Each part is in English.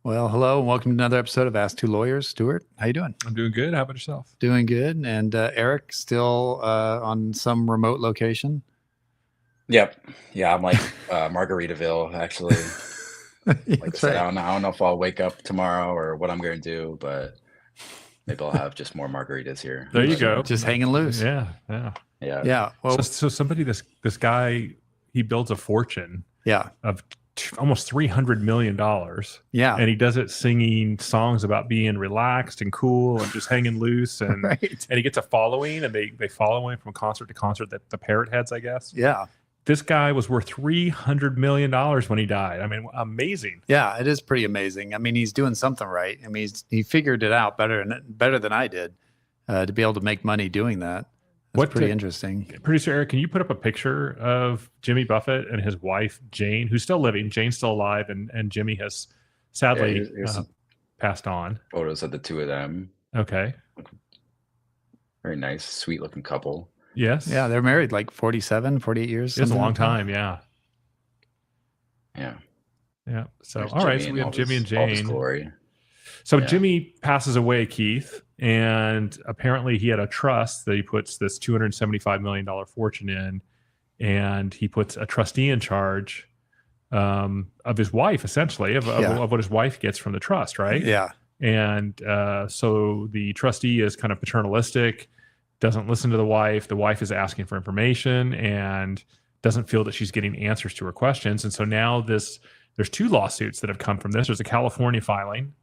Well, hello and welcome to another episode of Ask Two Lawyers. Stuart, how you doing? I'm doing good. How about yourself? Doing good. And Eric, still on some remote location. Yep. Yeah, I'm like Margaritaville, actually. Like I That's said, right. I don't know if I'll wake up tomorrow or what I'm going to do, but maybe I'll have just more margaritas here. There you But, go. Just hanging loose. Yeah. Yeah. Yeah. Well, So somebody, this guy, he builds a fortune yeah. of almost $300 million. Yeah. And he does it singing songs about being relaxed and cool and just hanging loose. And Right. and he gets a following, and they follow him from concert to concert, that the parrot heads, I guess. Yeah. This guy was worth $300 million when he died. I mean, amazing. Yeah. It is pretty amazing. I mean, he's doing something right. I mean, he figured it out better than I did to be able to make money doing that. That's pretty interesting. Producer Eric, can you put up a picture of Jimmy Buffett and his wife, Jane, who's still living? Jane's still alive, and Jimmy has sadly here's some passed on. photos of the two of them. Okay. Very nice, sweet looking couple. Yes. Yeah. They're married like 47, 48 years. It's a something long like that. time. Yeah. Yeah. Yeah. So, There's all right. Jimmy So in we have all Jimmy and all his Jane. glory. So Yeah. Jimmy passes away, Keith, and apparently he had a trust that he puts this $275 million fortune in, and he puts a trustee in charge of his wife, essentially, of what his wife gets from the trust, right? Yeah. And so the trustee is kind of paternalistic, doesn't listen to the wife. The wife is asking for information and doesn't feel that she's getting answers to her questions. And so now there's two lawsuits that have come from this. There's a California filing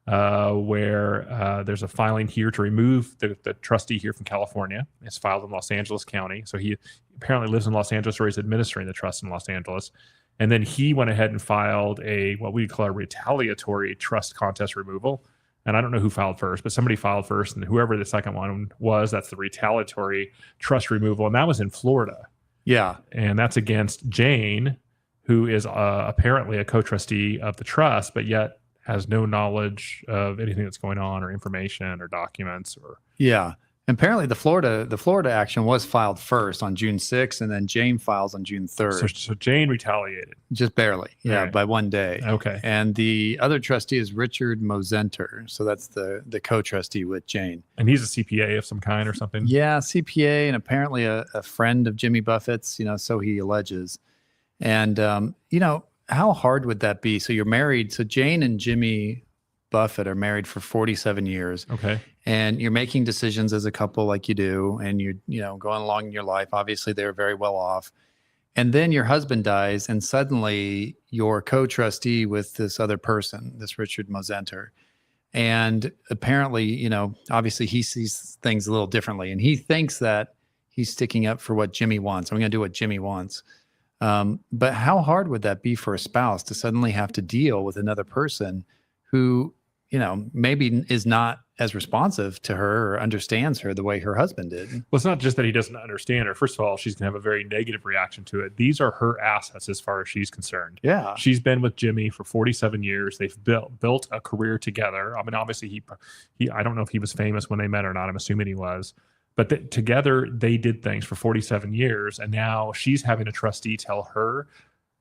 where there's a filing here to remove the trustee here from California. It's filed in Los Angeles County. So he apparently lives in Los Angeles, or he's administering the trust in Los Angeles. And then he went ahead and filed what we call a retaliatory trust contest removal. And I don't know who filed first, but somebody filed first. And whoever the second one was, that's the retaliatory trust removal. And that was in Florida. Yeah. And that's against Jane, who is apparently a co-trustee of the trust, but yet has no knowledge of anything that's going on, or information or documents. Yeah. Apparently the Florida action was filed first on June 6th, and then Jane files on June 3rd. So Jane retaliated. Just barely. Yeah. Right. By one day. Okay. And the other trustee is Richard Mosenter. So that's the co-trustee with Jane. And he's a CPA of some kind or something. Yeah. CPA, and apparently a friend of Jimmy Buffett's, so he alleges. And, how hard would that be? So you're married. So Jane and Jimmy Buffett are married for 47 years. Okay. And you're making decisions as a couple like you do, and you're going along in your life. Obviously, they're very well off. And then your husband dies, and suddenly you're co-trustee with this other person, this Richard Mosenter. And apparently, obviously he sees things a little differently, and he thinks that he's sticking up for what Jimmy wants. I'm going to do what Jimmy wants. But how hard would that be for a spouse to suddenly have to deal with another person who, maybe is not as responsive to her or understands her the way her husband did? Well, it's not just that he doesn't understand her. First of all, she's going to have a very negative reaction to it. These are her assets as far as she's concerned. Yeah. She's been with Jimmy for 47 years. They've built a career together. I mean, obviously he I don't know if he was famous when they met or not. I'm assuming he was. But together they did things for 47 years. And now she's having a trustee tell her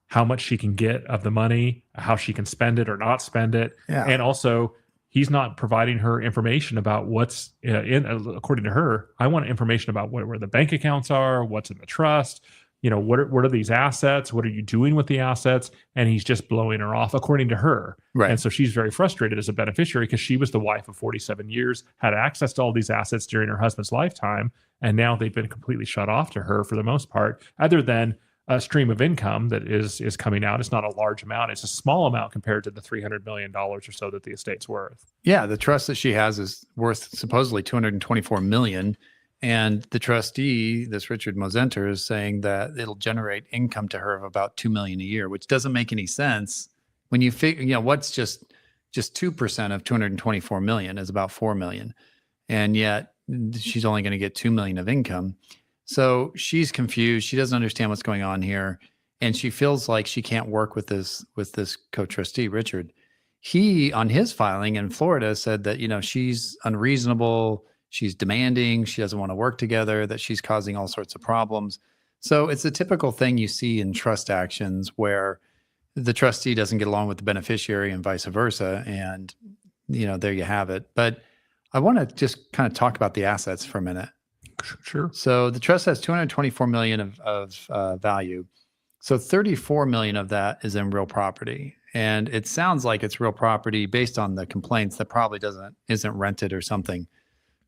how much she can get of the money, how she can spend it or not spend it. Yeah. And also, he's not providing her information about what's according to her. I want information about where the bank accounts are, what's in the trust, what are these assets? What are you doing with the assets? And he's just blowing her off, according to her. Right. And so she's very frustrated as a beneficiary, because she was the wife of 47 years, had access to all these assets during her husband's lifetime. And now they've been completely shut off to her for the most part, other than a stream of income that is coming out. It's not a large amount. It's a small amount compared to the $300 million or so that the estate's worth. Yeah. The trust that she has is worth supposedly $224 million. And the trustee, this Richard Mosenter, is saying that it'll generate income to her of about $2 million a year, which doesn't make any sense when you figure, what's just 2% of $224 million is about $4 million. And yet she's only going to get $2 million of income. So she's confused. She doesn't understand what's going on here. And she feels like she can't work with this co-trustee, Richard. He, on his filing in Florida, said that, she's unreasonable, she's demanding, she doesn't want to work together, that she's causing all sorts of problems. So it's a typical thing you see in trust actions where the trustee doesn't get along with the beneficiary and vice versa. And, there you have it. But I want to just kind of talk about the assets for a minute. Sure. So the trust has 224 million of value. So 34 million of that is in real property. And it sounds like it's real property based on the complaints that probably isn't rented or something.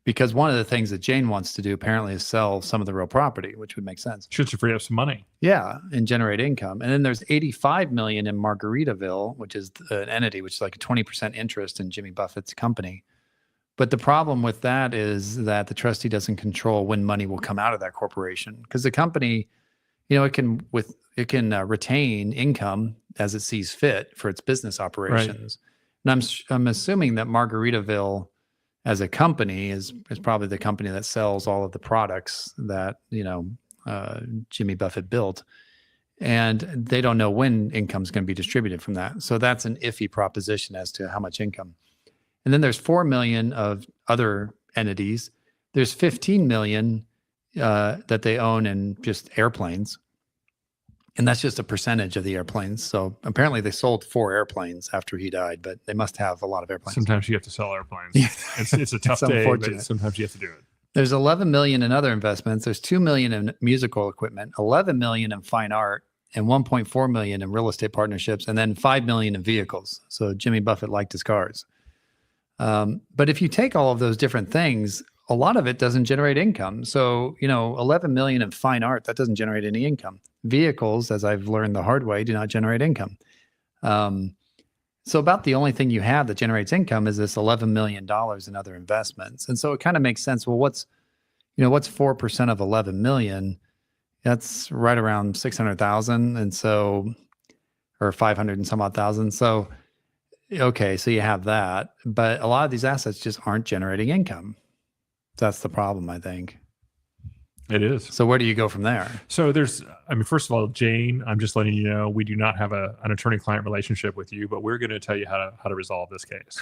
Because one of the things that Jane wants to do apparently is sell some of the real property, which would make sense. Should free up some money. Yeah, and generate income. And then there's 85 million in Margaritaville, which is an entity, which is like a 20% interest in Jimmy Buffett's company. But the problem with that is that the trustee doesn't control when money will come out of that corporation, because the company, it can retain income as it sees fit for its business operations. Right. And I'm assuming that Margaritaville as a company is probably the company that sells all of the products that, Jimmy Buffett built, and they don't know when income is going to be distributed from that. So that's an iffy proposition as to how much income. And then there's 4 million of other entities. There's 15 million that they own in just airplanes. And that's just a percentage of the airplanes. So apparently they sold 4 airplanes after he died, but they must have a lot of airplanes. Sometimes you have to sell airplanes. It's a tough day, but sometimes you have to do it. There's 11 million in other investments. There's 2 million in musical equipment, 11 million in fine art, and 1.4 million in real estate partnerships, and then 5 million in vehicles. So Jimmy Buffett liked his cars. But if you take all of those different things, a lot of it doesn't generate income. So, 11 million in fine art, that doesn't generate any income. Vehicles, as I've learned the hard way, do not generate income. So about the only thing you have that generates income is this $11 million in other investments. And so it kind of makes sense. Well, what's 4% of 11 million? That's right around 600,000. And so, or 500 and some odd thousand. So, okay, so you have that, but a lot of these assets just aren't generating income. That's the problem, I think. It is. So where do you go from there? So first of all, Jane, I'm just letting you know, we do not have an attorney-client relationship with you, but we're going to tell you how to resolve this case.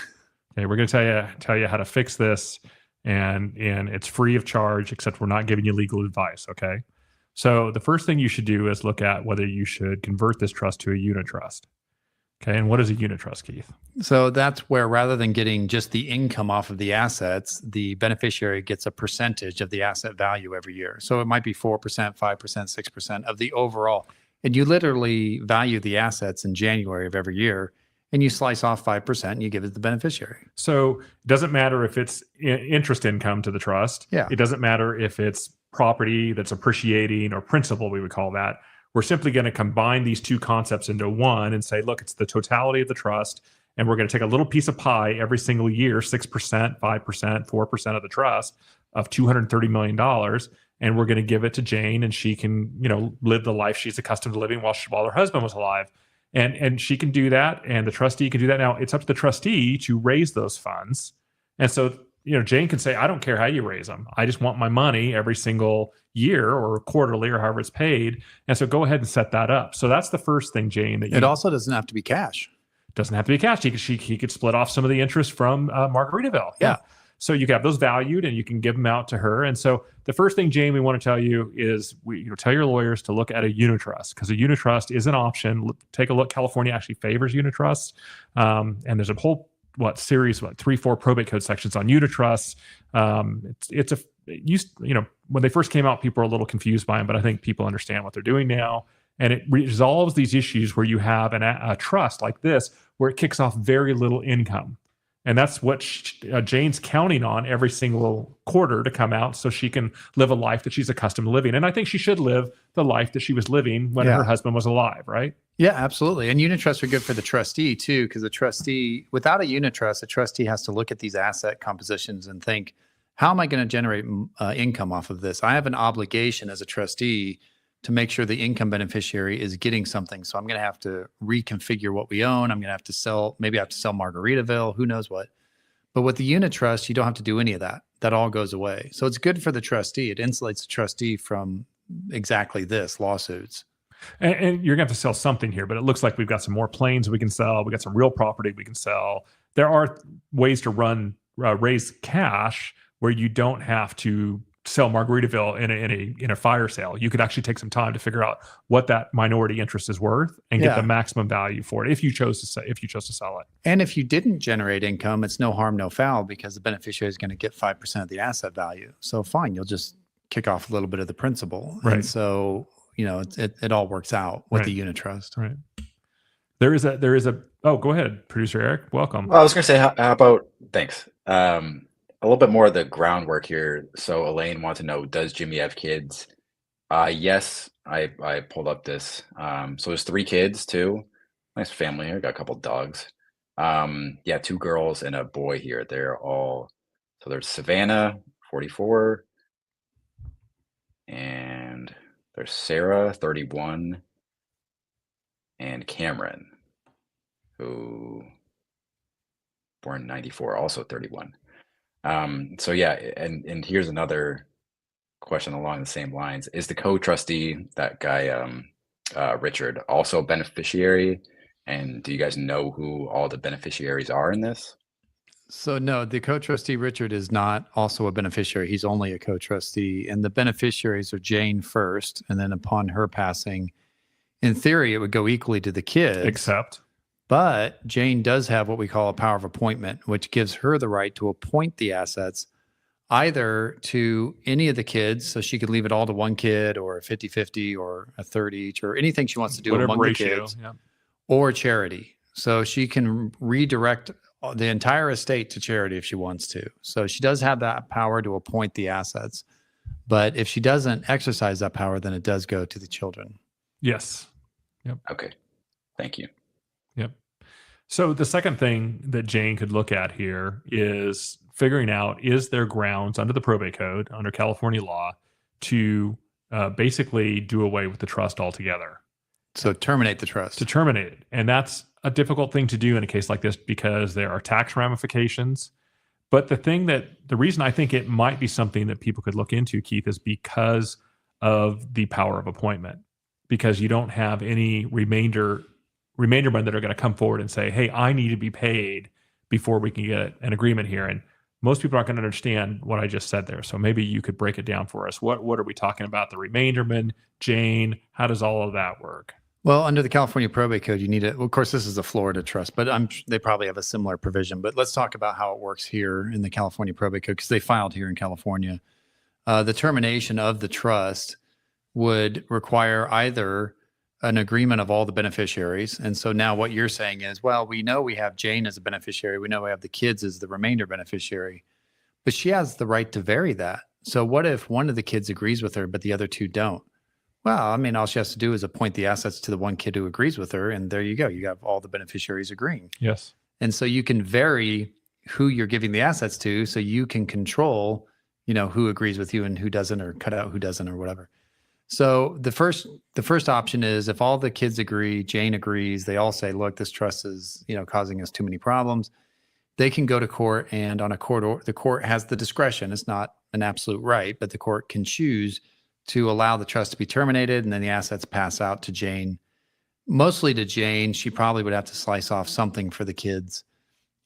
Okay, we're going to tell you how to fix this, and it's free of charge, except we're not giving you legal advice. Okay. So the first thing you should do is look at whether you should convert this trust to a unit trust. Okay, and what is a unit trust, Keith? So that's where, rather than getting just the income off of the assets, the beneficiary gets a percentage of the asset value every year. So it might be 4%, 5%, 6% of the overall. And you literally value the assets in January of every year, and you slice off 5% and you give it to the beneficiary. So it doesn't matter if it's interest income to the trust. Yeah. It doesn't matter if it's property that's appreciating or principal, we would call that. We're simply going to combine these two concepts into one and say, look, it's the totality of the trust. And we're going to take a little piece of pie every single year, 6%, 5%, 4% of the trust of $230 million. And we're going to give it to Jane, and she can, live the life she's accustomed to living while her husband was alive. And she can do that. And the trustee can do that. Now it's up to the trustee to raise those funds. And so, Jane can say, I don't care how you raise them. I just want my money every single year or quarterly or however it's paid. And so go ahead and set that up. So that's the first thing, Jane. It also doesn't have to be cash. Doesn't have to be cash. He could split off some of the interest from Margaritaville. Yeah. So you can have those valued and you can give them out to her. And so the first thing, Jane, we want to tell you is tell your lawyers to look at a unit trust, because a unit trust is an option. Take a look. California actually favors unit trusts. And there's a whole 3-4 probate code sections on unit trusts. When they first came out, people were a little confused by them, but I think people understand what they're doing now. And it resolves these issues where you have a trust like this, where it kicks off very little income. And that's what Jane's counting on every single quarter to come out so she can live a life that she's accustomed to living. And I think she should live the life that she was living when her husband was alive, right? Yeah, absolutely. And unit trusts are good for the trustee too, because the trustee, without a unit trust, a trustee has to look at these asset compositions and think, how am I going to generate income off of this? I have an obligation as a trustee to make sure the income beneficiary is getting something. So I'm going to have to reconfigure what we own. I'm going to have to sell, maybe I have to sell Margaritaville, who knows what. But with the unit trust, you don't have to do any of that. That all goes away. So it's good for the trustee. It insulates the trustee from exactly this, lawsuits. And you're going to have to sell something here, but it looks like we've got some more planes we can sell. We got some real property we can sell. There are ways to raise cash where you don't have to sell Margaritaville in a fire sale. You could actually take some time to figure out what that minority interest is worth and get the maximum value for it if you chose to sell it. And if you didn't generate income, it's no harm, no foul, because the beneficiary is going to get 5% of the asset value. So fine, you'll just kick off a little bit of the principal. Right. And so, it all works out with the unit trust. Right. There is a, oh, go ahead, producer Eric, welcome. Well, I was going to say, how about, thanks. A little bit more of the groundwork here. So Elaine wants to know, does Jimmy have kids? Yes, I pulled up this. So there's 3 kids too. Nice family here. Got a couple dogs. 2 girls and a boy here. They're all, so there's Savannah, 44. And there's Sarah, 31. And Cameron, who born 94, also 31. So yeah, and here's another question along the same lines. Is the co-trustee, that guy, Richard, also a beneficiary? And do you guys know who all the beneficiaries are in this? So no, the co-trustee Richard is not also a beneficiary. He's only a co-trustee, and the beneficiaries are Jane first, and then upon her passing, in theory, it would go equally to the kids. Except, but Jane does have what we call a power of appointment, which gives her the right to appoint the assets either to any of the kids. So she could leave it all to one kid, or a 50-50, or a third each, or anything she wants to do whatever among ratio, the kids, or charity. So she can redirect the entire estate to charity if she wants to. So she does have that power to appoint the assets. But if she doesn't exercise that power, then it does go to the children. Yes. Yep. Okay. Thank you. Yep. So the second thing that Jane could look at here is figuring out, is there grounds under the probate code, under California law, to basically do away with the trust altogether. So terminate the trust. To terminate it. And that's a difficult thing to do in a case like this because there are tax ramifications. But the reason I think it might be something that people could look into, Keith, is because of the power of appointment. Because you don't have any remainder men that are going to come forward and say, hey, I need to be paid before we can get an agreement here. And most people aren't going to understand what I just said there. So maybe you could break it down for us. What are we talking about? The remainder men, Jane, how does all of that work? Well, under the California probate code, you need it. Well, of course, this is a Florida trust, but they probably have a similar provision. But let's talk about how it works here in the California probate code, because they filed here in California. The termination of the trust would require either an agreement of all the beneficiaries. And so now what you're saying is, well, we know we have Jane as a beneficiary. We know we have the kids as the remainder beneficiary, but she has the right to vary that. So what if one of the kids agrees with her, but the other 2 don't? Well, I mean, all she has to do is appoint the assets to the one kid who agrees with her. And there you go. You have all the beneficiaries agreeing. Yes. And so you can vary who you're giving the assets to, so you can control, who agrees with you and who doesn't, or cut out who doesn't, or whatever. So the first option is, if all the kids agree, Jane agrees, they all say, look, this trust is, causing us too many problems. They can go to court, and on a court order, the court has the discretion. It's not an absolute right, but the court can choose to allow the trust to be terminated, and then the assets pass out to Jane. Mostly to Jane. She probably would have to slice off something for the kids,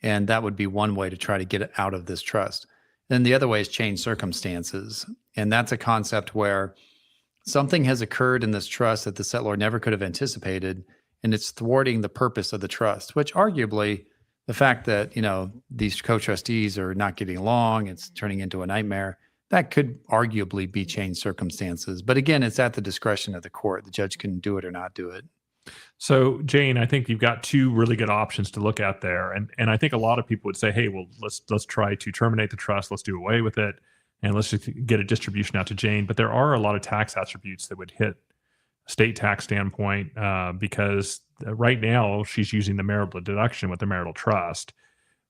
and that would be one way to try to get it out of this trust. Then the other way is change circumstances, and that's a concept where something has occurred in this trust that the settlor never could have anticipated, and it's thwarting the purpose of the trust, which arguably the fact that, these co-trustees are not getting along, it's turning into a nightmare, that could arguably be changed circumstances. But again, it's at the discretion of the court. The judge can do it or not do it. So Jane, I think you've got 2 really good options to look at there. And I think a lot of people would say, hey, well, let's try to terminate the trust. Let's do away with it. And let's just get a distribution out to Jane. But there are a lot of tax attributes that would hit a state tax standpoint because right now she's using the marital deduction with the marital trust.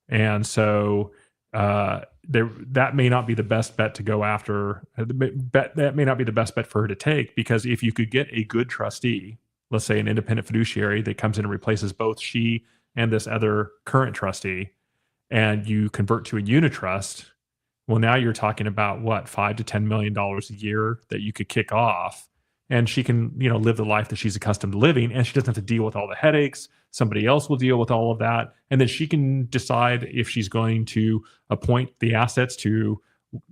And so that may not be the best bet to go after. That may not be the best bet for her to take, because if you could get a good trustee, let's say an independent fiduciary that comes in and replaces both she and this other current trustee, and you convert to a unitrust, well, now you're talking about what, $5 to $10 million a year that you could kick off, and she can, live the life that she's accustomed to living, and she doesn't have to deal with all the headaches. Somebody else will deal with all of that, and then she can decide if she's going to appoint the assets to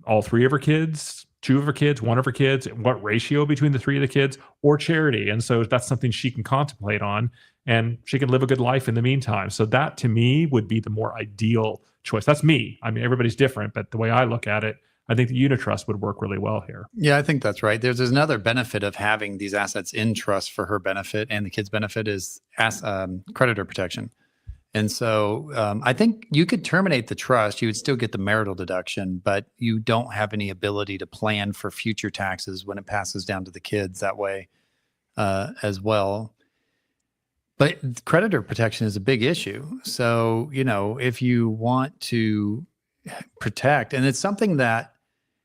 all 3 of her kids, 2 of her kids, 1 of her kids, what ratio between the 3 of the kids, or charity. And so that's something she can contemplate on, and she can live a good life in the meantime. So that to me would be the more ideal choice. That's me. I mean, everybody's different, but the way I look at it, I think the unitrust would work really well here. Yeah, I think that's right. There's another benefit of having these assets in trust for her benefit and the kids' benefit is creditor protection. And so I think you could terminate the trust. You would still get the marital deduction, but you don't have any ability to plan for future taxes when it passes down to the kids that way as well. But creditor protection is a big issue. So, if you want to protect, and it's something that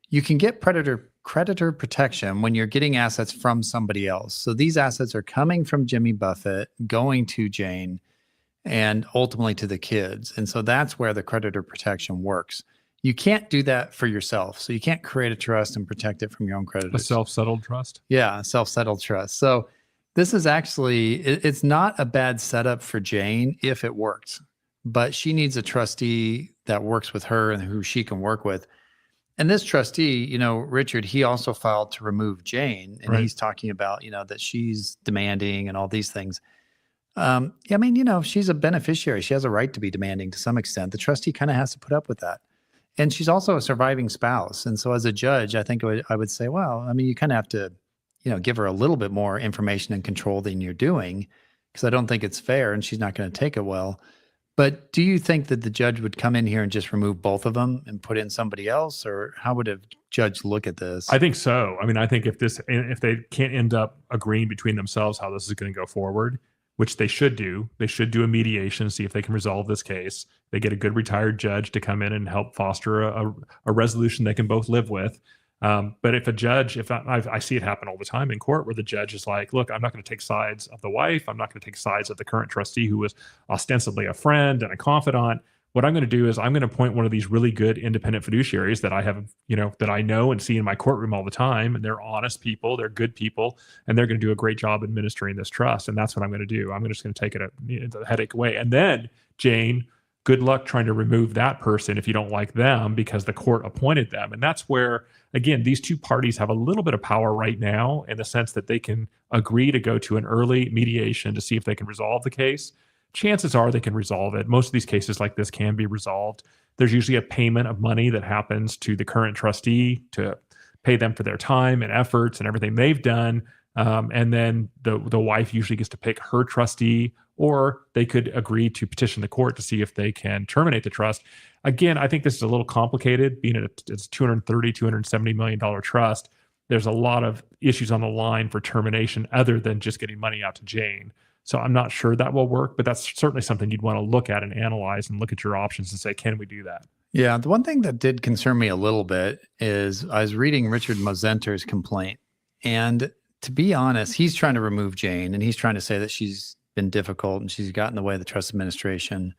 you can get creditor protection when you're getting assets from somebody else. So these assets are coming from Jimmy Buffett, going to Jane, and ultimately to the kids. And so that's where the creditor protection works. You can't do that for yourself. So you can't create a trust and protect it from your own creditors. A self-settled trust? Yeah, self-settled trust. So this is actually, it's not a bad setup for Jane if it works, but she needs a trustee that works with her and who she can work with. And this trustee, Richard, he also filed to remove Jane, and Right. he's talking about, that she's demanding and all these things. She's a beneficiary. She has a right to be demanding to some extent. The trustee kind of has to put up with that. And she's also a surviving spouse. And so as a judge, I think I would say, well, you kind of have to, give her a little bit more information and control than you're doing, because I don't think it's fair and she's not going to take it well. But do you think that the judge would come in here and just remove both of them and put in somebody else, or how would a judge look at this? I think so. I think if they can't end up agreeing between themselves how this is going to go forward, which they should do a mediation, see if they can resolve this case. They get a good retired judge to come in and help foster a resolution they can both live with. But if a judge, I see it happen all the time in court, where the judge is like, look, I'm not going to take sides of the wife. I'm not going to take sides of the current trustee who was ostensibly a friend and a confidant. What I'm going to do is I'm going to appoint one of these really good independent fiduciaries that I have, that I know and see in my courtroom all the time. And they're honest people, they're good people, and they're going to do a great job administering this trust. And that's what I'm going to do. I'm just going to take the headache away. And then, Jane, good luck trying to remove that person if you don't like them, because the court appointed them. And that's where, again, these two parties have a little bit of power right now, in the sense that they can agree to go to an early mediation to see if they can resolve the case. Chances are they can resolve it. Most of these cases like this can be resolved. There's usually a payment of money that happens to the current trustee to pay them for their time and efforts and everything they've done. And then the wife usually gets to pick her trustee, or they could agree to petition the court to see if they can terminate the trust. Again, I think this is a little complicated, being it's $230, $270 million trust. There's a lot of issues on the line for termination other than just getting money out to Jane. So I'm not sure that will work, but that's certainly something you'd want to look at and analyze and look at your options and say, can we do that? Yeah, the one thing that did concern me a little bit is I was reading Richard Mosenter's complaint. And to be honest, he's trying to remove Jane, and he's trying to say that she's been difficult and she's gotten in the way of the trust administration.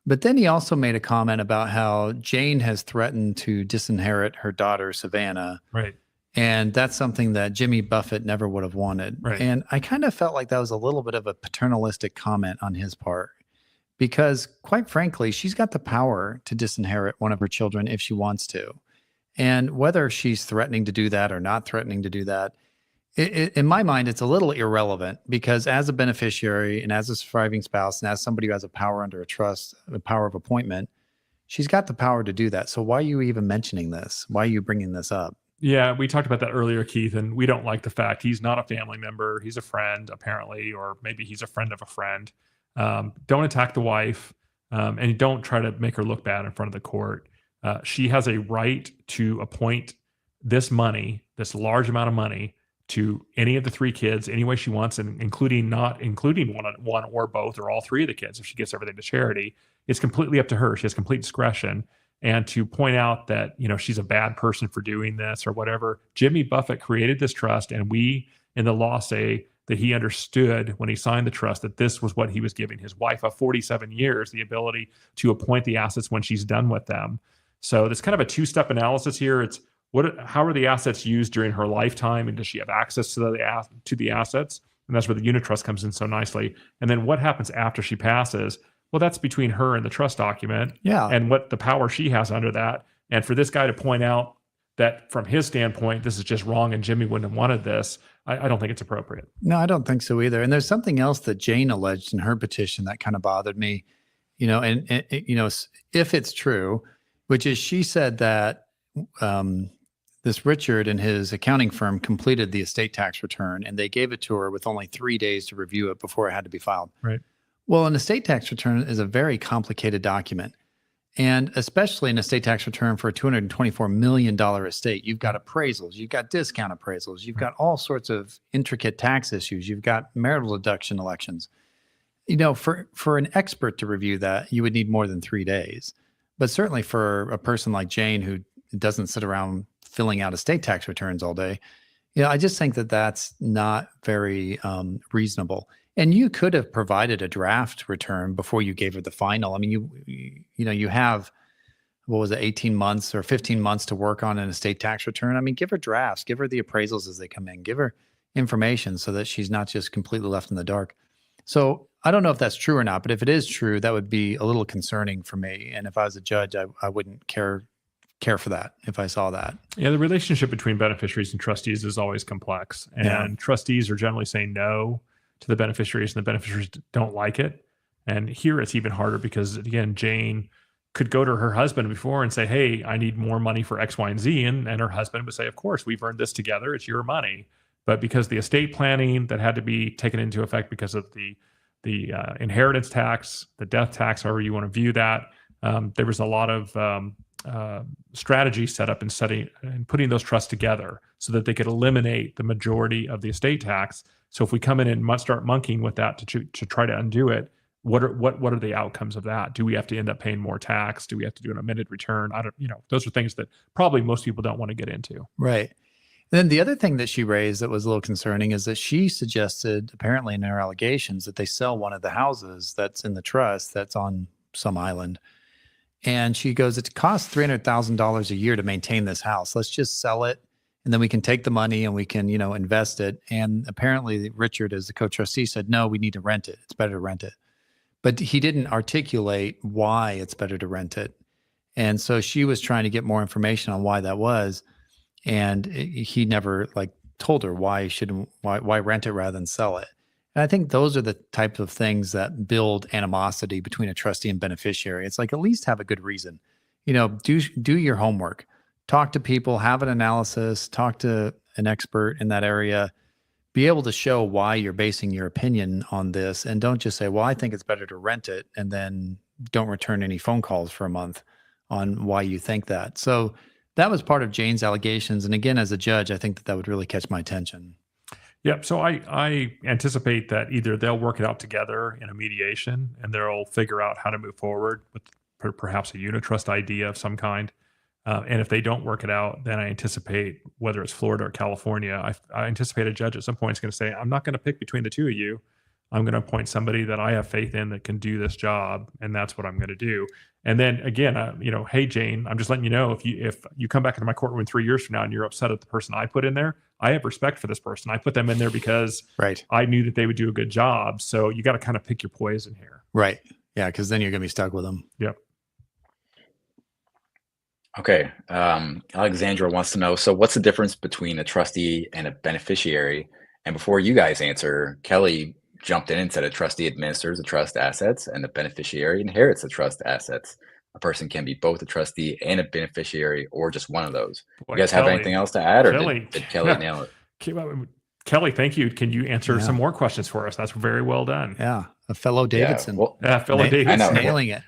But then he also made a comment about how Jane has threatened to disinherit her daughter, Savannah. Right. And that's something that Jimmy Buffett never would have wanted. Right. And I kind of felt like that was a little bit of a paternalistic comment on his part, because quite frankly, she's got the power to disinherit one of her children if she wants to. And whether she's threatening to do that or not threatening to do that, in my mind, it's a little irrelevant, because as a beneficiary and as a surviving spouse and as somebody who has a power under a trust, a power of appointment, she's got the power to do that. So why are you even mentioning this? Why are you bringing this up? Yeah, we talked about that earlier, Keith, and we don't like the fact he's not a family member. He's a friend, apparently, or maybe he's a friend of a friend. Don't attack the wife, and don't try to make her look bad in front of the court. She has a right to appoint this money, this large amount of money, to any of the 3 kids any way she wants, and including one or both or all 3 of the kids if she gives everything to charity. It's completely up to her. She has complete discretion. And to point out that, she's a bad person for doing this or whatever, Jimmy Buffett created this trust, and we in the law say that he understood when he signed the trust that this was what he was giving his wife of 47 years, the ability to appoint the assets when she's done with them. So there's kind of a 2-step analysis here. It's how are the assets used during her lifetime, and does she have access to the assets? And that's where the unitrust comes in so nicely. And then what happens after she passes? Well, that's between her and the trust document, Yeah. and what the power she has under that. And for this guy to point out that from his standpoint, this is just wrong and Jimmy wouldn't have wanted this, I don't think it's appropriate. No, I don't think so either. And there's something else that Jane alleged in her petition that kind of bothered me, if it's true, which is she said that this Richard and his accounting firm completed the estate tax return and they gave it to her with only 3 days to review it before it had to be filed. Right. Well, an estate tax return is a very complicated document. And especially an estate tax return for a $224 million estate, you've got appraisals, you've got discount appraisals, you've got all sorts of intricate tax issues, you've got marital deduction elections. For an expert to review that, you would need more than 3 days. But certainly for a person like Jane, who doesn't sit around filling out estate tax returns all day, I just think that that's not very reasonable. And you could have provided a draft return before you gave her the final. I mean, you have, 18 months or 15 months to work on an estate tax return. I mean, give her drafts, give her the appraisals as they come in, give her information so that she's not just completely left in the dark. So I don't know if that's true or not, but if it is true, that would be a little concerning for me. And if I was a judge, I wouldn't care for that if I saw that. Yeah, the relationship between beneficiaries and trustees is always complex. And trustees are generally saying no to the beneficiaries, and the beneficiaries don't like it. And here it's even harder because, again, Jane could go to her husband before and say, hey, I need more money for X, Y, and Z. And her husband would say, of course, we've earned this together. It's your money. But because the estate planning that had to be taken into effect because of the inheritance tax, the death tax, however you want to view that, there was a lot of strategy set up in setting and putting those trusts together so that they could eliminate the majority of the estate tax. So if we come in and start monkeying with that to try to undo it, what are the outcomes of that? Do we have to end up paying more tax? Do we have to do an amended return? Those are things that probably most people don't want to get into. Right. And then the other thing that she raised that was a little concerning is that she suggested, apparently in her allegations, that they sell one of the houses that's in the trust that's on some island. And she goes, it costs $300,000 a year to maintain this house. Let's just sell it. And then we can take the money and we can, invest it. And apparently Richard, as the co-trustee, said, no, we need to rent it. It's better to rent it. But he didn't articulate why it's better to rent it. And so she was trying to get more information on why that was. And he never told her why rent it rather than sell it. And I think those are the types of things that build animosity between a trustee and beneficiary. It's at least have a good reason. Do your homework. Talk to people, have an analysis, talk to an expert in that area, be able to show why you're basing your opinion on this. And don't just say, well, I think it's better to rent it, and then don't return any phone calls for a month on why you think that. So that was part of Jane's allegations. And again, as a judge, I think that would really catch my attention. Yep. So I anticipate that either they'll work it out together in a mediation and they'll figure out how to move forward with perhaps a unit trust idea of some kind. And if they don't work it out, then I anticipate, whether it's Florida or California, I anticipate a judge at some point is going to say, I'm not going to pick between the two of you. I'm going to appoint somebody that I have faith in that can do this job. And that's what I'm going to do. And then again, hey, Jane, I'm just letting you know, if you come back into my courtroom 3 years from now and you're upset at the person I put in there, I have respect for this person. I put them in there because I knew that they would do a good job. So you got to kind of pick your poison here. Right. Yeah. Because then you're going to be stuck with them. Yep. Okay. Alexandra wants to know, so what's the difference between a trustee and a beneficiary? And before you guys answer, Kelly jumped in and said a trustee administers the trust assets and the beneficiary inherits the trust assets. A person can be both a trustee and a beneficiary, or just one of those. Boy, you guys have anything else to add, or did Kelly nail it? Kelly, thank you. Can you answer some more questions for us? That's very well done. Yeah. A fellow Davidson. Fellow Davidson. Nailing it.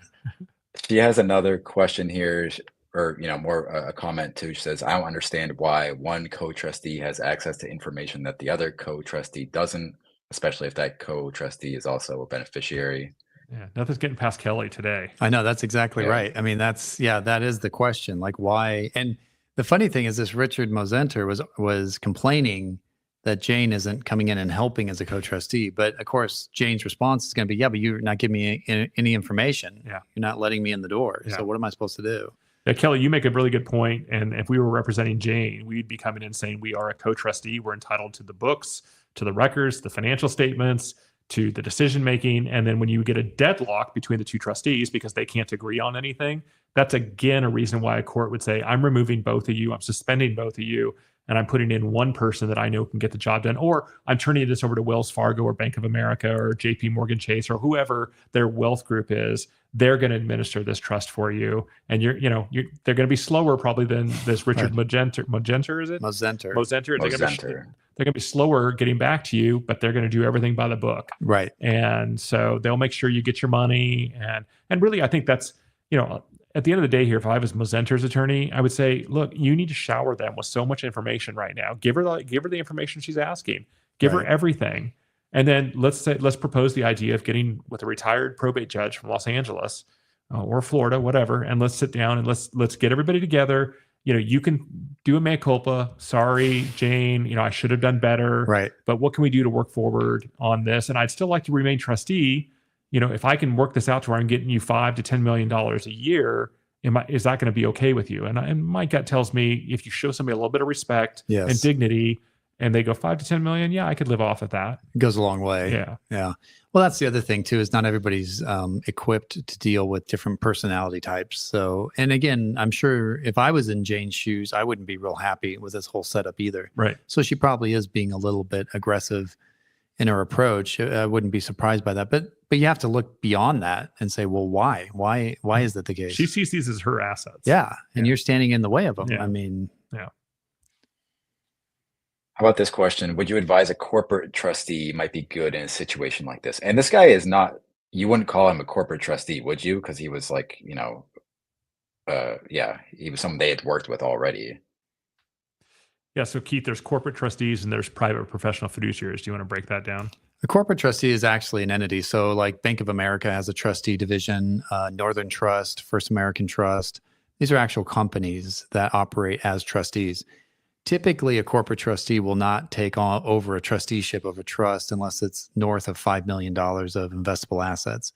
She has another question here, or more a comment too. She says, I don't understand why one co-trustee has access to information that the other co-trustee doesn't, especially if that co-trustee is also a beneficiary. Yeah, nothing's getting past Kelly today. I know, that's exactly right. I mean, that is the question. Why? And the funny thing is, this Richard Mosenter was complaining that Jane isn't coming in and helping as a co-trustee. But of course, Jane's response is going to be, yeah, but you're not giving me any information. Yeah. You're not letting me in the door. Yeah. So what am I supposed to do? Yeah, Kelly, you make a really good point. And if we were representing Jane, we'd be coming in saying we are a co-trustee. We're entitled to the books, to the records, the financial statements, to the decision making. And then when you get a deadlock between the two trustees because they can't agree on anything, that's again a reason why a court would say, I'm removing both of you, I'm suspending both of you, and I'm putting in one person that I know can get the job done, or I'm turning this over to Wells Fargo or Bank of America or JP Morgan Chase or whoever their wealth group is. They're going to administer this trust for you, and they're going to be slower probably than this Richard Mosenter, is it? Mosenter. They're going to be slower getting back to you, but they're going to do everything by the book. Right. And so they'll make sure you get your money. And really, I think that's, at the end of the day here, if I was Mosenter's attorney, I would say, look, you need to shower them with so much information right now. Give her the information she's asking. Give her everything. And then let's propose the idea of getting with a retired probate judge from Los Angeles or Florida, whatever, and let's sit down and let's get everybody together. You can do a mea culpa. Sorry, Jane, I should have done better. Right. But what can we do to work forward on this? And I'd still like to remain trustee. If I can work this out to where I'm getting you $5 to $10 million a year, is that going to be okay with you? And my gut tells me if you show somebody a little bit of respect and dignity, and they go 5 to 10 million, yeah, I could live off at that. It goes a long way. Yeah. Well, that's the other thing too, is not everybody's equipped to deal with different personality types. So, and again, I'm sure if I was in Jane's shoes, I wouldn't be real happy with this whole setup either. Right. So she probably is being a little bit aggressive in her approach. I wouldn't be surprised by that. But you have to look beyond that and say, well, why? Why is that the case? She sees these as her assets. Yeah. And you're standing in the way of them. Yeah. I mean, yeah. How about this question? Would you advise a corporate trustee might be good in a situation like this? And this guy is not, you wouldn't call him a corporate trustee, would you? Because he was like, he was someone they had worked with already. Yeah. So Keith, there's corporate trustees and there's private professional fiduciaries. Do you want to break that down? The corporate trustee is actually an entity. So like Bank of America has a trustee division, Northern Trust, First American Trust. These are actual companies that operate as trustees. Typically, a corporate trustee will not take over a trusteeship of a trust unless it's north of $5 million of investable assets.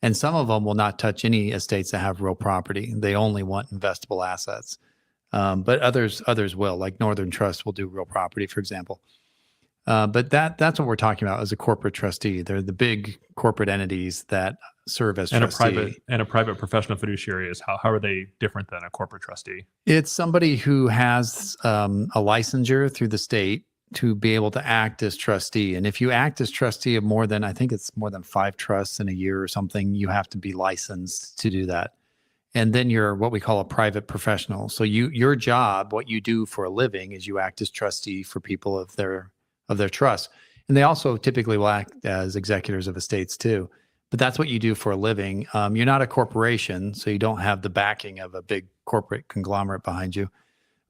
And some of them will not touch any estates that have real property. They only want investable assets. But others will, like Northern Trust will do real property, for example. But that's what we're talking about as a corporate trustee. They're the big corporate entities that serve as trustee. And a private professional fiduciary is how are they different than a corporate trustee? It's somebody who has a licensure through the state to be able to act as trustee. And if you act as trustee of more than 5 trusts in a year or something, you have to be licensed to do that. And then you're what we call a private professional. So your job, what you do for a living, is you act as trustee for people of their trust. And they also typically will act as executors of estates too. But that's what you do for a living. You're not a corporation, so you don't have the backing of a big corporate conglomerate behind you.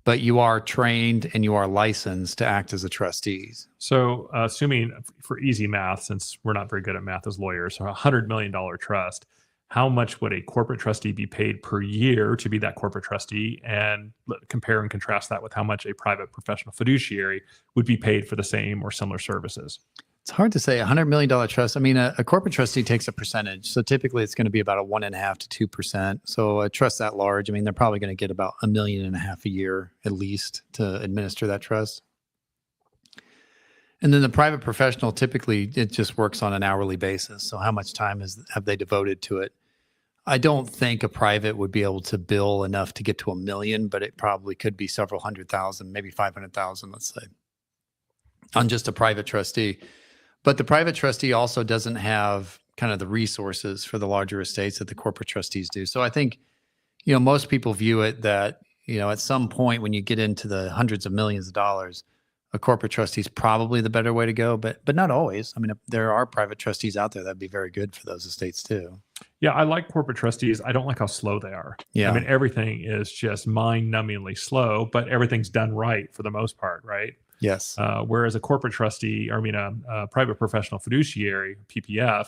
But you are trained and you are licensed to act as a trustee. So assuming for easy math, since we're not very good at math as lawyers, so $100 million trust, how much would a corporate trustee be paid per year to be that corporate trustee? And compare and contrast that with how much a private professional fiduciary would be paid for the same or similar services. It's hard to say. $100 million trust. I mean, a corporate trustee takes a percentage. So typically it's going to be about a 1.5% to 2%. So a trust that large, I mean, they're probably going to get about $1.5 million a year at least to administer that trust. And then the private professional, typically it just works on an hourly basis. So how much time have they devoted to it? I don't think a private would be able to bill enough to get to $1 million, but it probably could be several hundred thousand, maybe 500,000, let's say, on just a private trustee. But the private trustee also doesn't have kind of the resources for the larger estates that the corporate trustees do. So I think, most people view it that, at some point when you get into the hundreds of millions of dollars, a corporate trustee is probably the better way to go, but not always. I mean, there are private trustees out there that'd be very good for those estates too. Yeah, I like corporate trustees. I don't like how slow they are. Yeah. I mean, everything is just mind-numbingly slow, but everything's done right for the most part, right? Yes. Whereas a corporate trustee, a private professional fiduciary, PPF,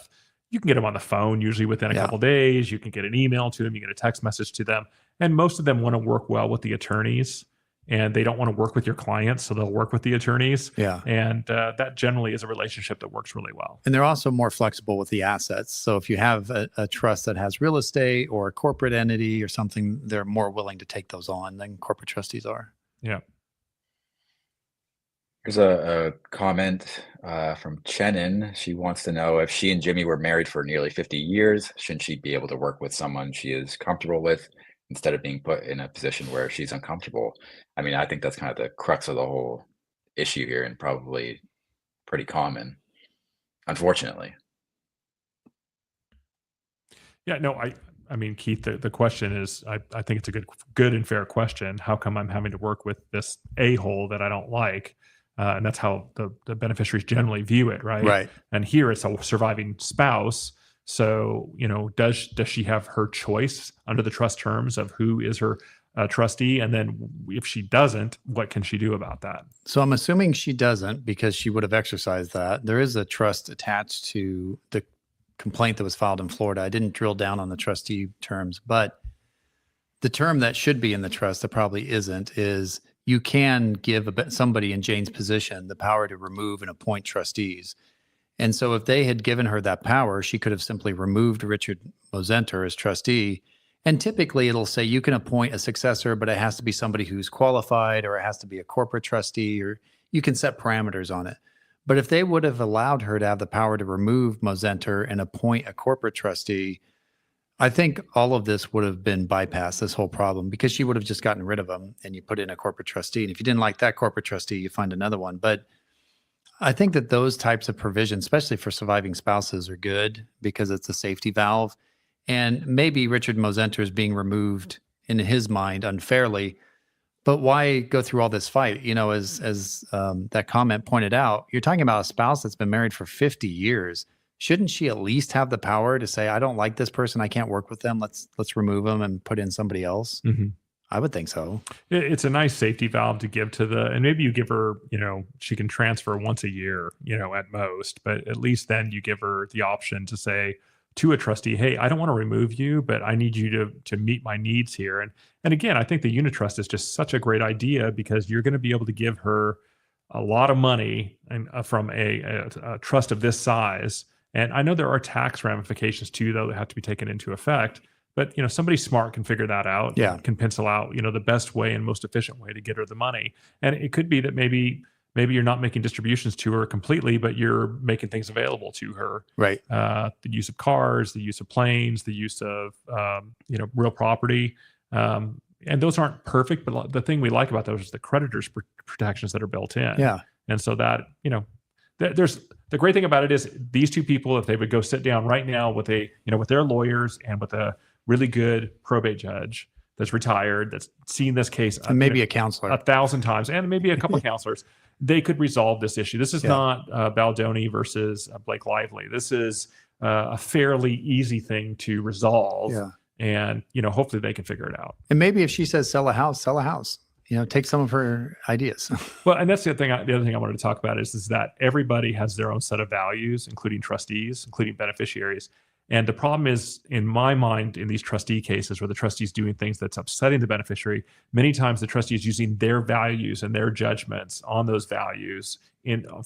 you can get them on the phone usually within a couple of days. You can get an email to them. You get a text message to them. And most of them want to work well with the attorneys. And they don't want to work with your clients, so they'll work with the attorneys. Yeah. And that generally is a relationship that works really well. And they're also more flexible with the assets. So if you have a trust that has real estate or a corporate entity or something, they're more willing to take those on than corporate trustees are. Yeah. Here's a comment from Chenin. She wants to know if she and Jimmy were married for nearly 50 years, shouldn't she be able to work with someone she is comfortable with instead of being put in a position where she's uncomfortable? I mean, I think that's kind of the crux of the whole issue here and probably pretty common, unfortunately. Yeah, no, I mean, Keith, the question is, I think it's a good and fair question. How come I'm having to work with this a-hole that I don't like? And that's how the beneficiaries generally view it, right? Right. And here it's a surviving spouse. So, does she have her choice under the trust terms of who is her trustee? And then if she doesn't, what can she do about that? So I'm assuming she doesn't because she would have exercised that. There is a trust attached to the complaint that was filed in Florida. I didn't drill down on the trustee terms, but the term that should be in the trust that probably isn't is you can give somebody in Jane's position the power to remove and appoint trustees. And so if they had given her that power, she could have simply removed Richard Mosenter as trustee. And typically it'll say you can appoint a successor, but it has to be somebody who's qualified, or it has to be a corporate trustee, or you can set parameters on it. But if they would have allowed her to have the power to remove Mosenter and appoint a corporate trustee, I think all of this would have been bypassed, this whole problem, because she would have just gotten rid of them and you put in a corporate trustee. And if you didn't like that corporate trustee, you find another one. But I think that those types of provisions, especially for surviving spouses, are good because it's a safety valve. And maybe Richard Mosenter is being removed in his mind unfairly. But why go through all this fight? As that comment pointed out, you're talking about a spouse that's been married for 50 years. Shouldn't she at least have the power to say, I don't like this person, I can't work with them, let's remove them and put in somebody else? Mm-hmm. I would think so. It's a nice safety valve to give and maybe you give her, she can transfer once a year, at most, but at least then you give her the option to say to a trustee, hey, I don't want to remove you, but I need you to meet my needs here. And again, I think the unit trust is just such a great idea because you're going to be able to give her a lot of money and from a trust of this size. And I know there are tax ramifications too, though, that have to be taken into effect. But somebody smart can figure that out. Yeah, can pencil out the best way and most efficient way to get her the money. And it could be that maybe you're not making distributions to her completely, but you're making things available to her. Right. The use of cars, the use of planes, the use of real property. And those aren't perfect, but the thing we like about those is the creditors' protections that are built in. Yeah. And so that there's the great thing about it is these two people, if they would go sit down right now with with their lawyers and with a really good probate judge that's retired, that's seen this case, and maybe a counselor 1,000 times, and maybe a couple of counselors, they could resolve this issue. This is not Baldoni versus Blake Lively. This is a fairly easy thing to resolve. Yeah. And hopefully they can figure it out. And maybe if she says sell a house, take some of her ideas. Well, and that's the other thing I wanted to talk about is that everybody has their own set of values, including trustees, including beneficiaries. And the problem is, in my mind, in these trustee cases where the trustee is doing things that's upsetting the beneficiary, many times the trustee is using their values and their judgments on those values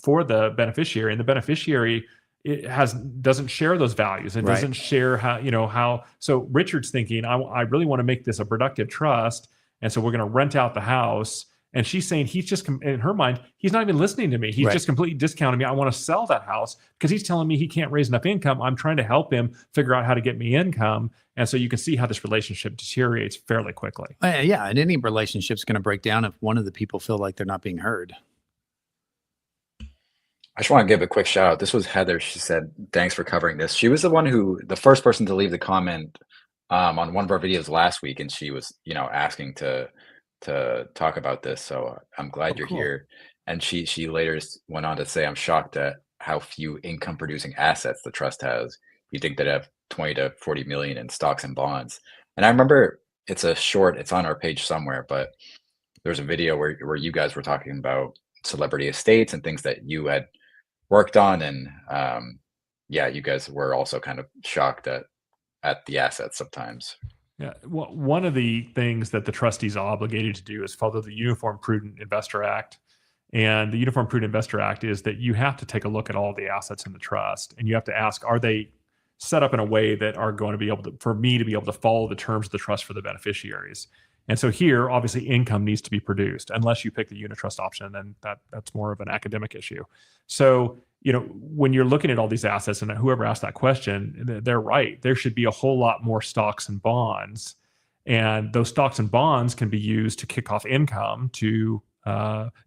for the beneficiary, and the beneficiary doesn't share those values and doesn't share how. So Richard's thinking, I really want to make this a productive trust, and so we're going to rent out the house. And she's saying he's just, in her mind, he's not even listening to me. He's just completely discounting me. I want to sell that house because he's telling me he can't raise enough income. I'm trying to help him figure out how to get me income. And so you can see how this relationship deteriorates fairly quickly. Yeah. And any relationship is going to break down if one of the people feel like they're not being heard. I just want to give a quick shout out. This was Heather. She said, thanks for covering this. She was the first person to leave the comment on one of our videos last week. And she was, asking to talk about this. So I'm glad you're here. And she later went on to say, I'm shocked at how few income producing assets the trust has. You think they'd have 20 to 40 million in stocks and bonds. And I remember it's on our page somewhere, but there's a video where you guys were talking about celebrity estates and things that you had worked on. And you guys were also kind of shocked at the assets sometimes. Yeah. Well, one of the things that the trustees are obligated to do is follow the Uniform Prudent Investor Act. And the Uniform Prudent Investor Act is that you have to take a look at all the assets in the trust, and you have to ask, are they set up in a way that are going to be able to, for me to be able to follow the terms of the trust for the beneficiaries? And so here, obviously, income needs to be produced unless you pick the unit trust option, and that's more of an academic issue. So, when you're looking at all these assets, and whoever asked that question, they're right. There should be a whole lot more stocks and bonds, and those stocks and bonds can be used to kick off income to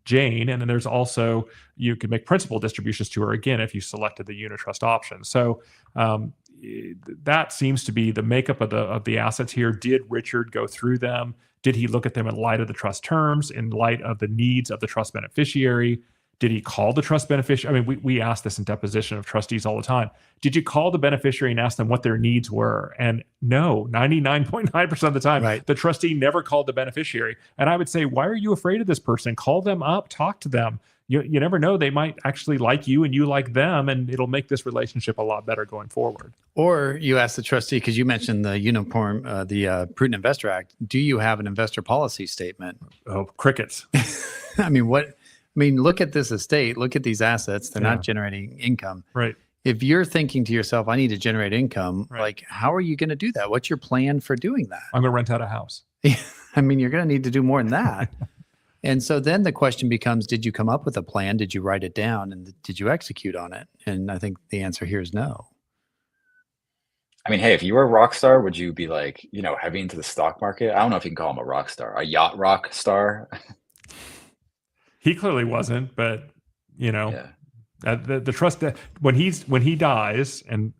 Jane. And then there's also, you could make principal distributions to her again if you selected the unit trust option. So that seems to be the makeup of the assets here. Did Richard go through them? Did he look at them in light of the trust terms, in light of the needs of the trust beneficiary? Did he call the trust beneficiary? I mean, we ask this in deposition of trustees all the time. Did you call the beneficiary and ask them what their needs were? And no, 99.9% of the time, the trustee never called the beneficiary. And I would say, why are you afraid of this person? Call them up, talk to them. You never know. They might actually like you and you like them, and it'll make this relationship a lot better going forward. Or you ask the trustee, because you mentioned the Prudent Investor Act. Do you have an investor policy statement? Oh, crickets. I mean, look at this estate. Look at these assets. They're not generating income. Right. If you're thinking to yourself, I need to generate income, like, how are you going to do that? What's your plan for doing that? I'm going to rent out a house. I mean, you're going to need to do more than that. And so then the question becomes, did you come up with a plan? Did you write it down? And did you execute on it? And I think the answer here is no. I mean, hey, if you were a rock star, would you be like, heavy into the stock market? I don't know if you can call him a rock star, a yacht rock star. He clearly wasn't, but the trust that when he dies, and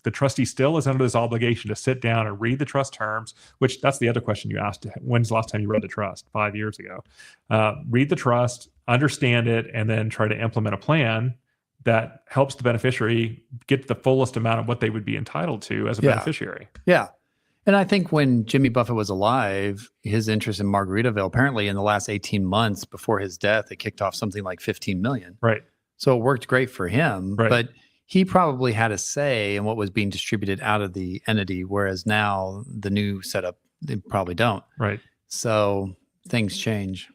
the trustee still is under this obligation to sit down and read the trust terms, which that's the other question you asked. When's the last time you read the trust? 5 years ago. Read the trust, understand it, and then try to implement a plan that helps the beneficiary get the fullest amount of what they would be entitled to as a beneficiary. Yeah. And I think when Jimmy Buffett was alive, his interest in Margaritaville, apparently in the last 18 months before his death, it kicked off something like 15 million. Right. So it worked great for him, right. But he probably had a say in what was being distributed out of the entity, whereas now the new setup, they probably don't. Right. So things change.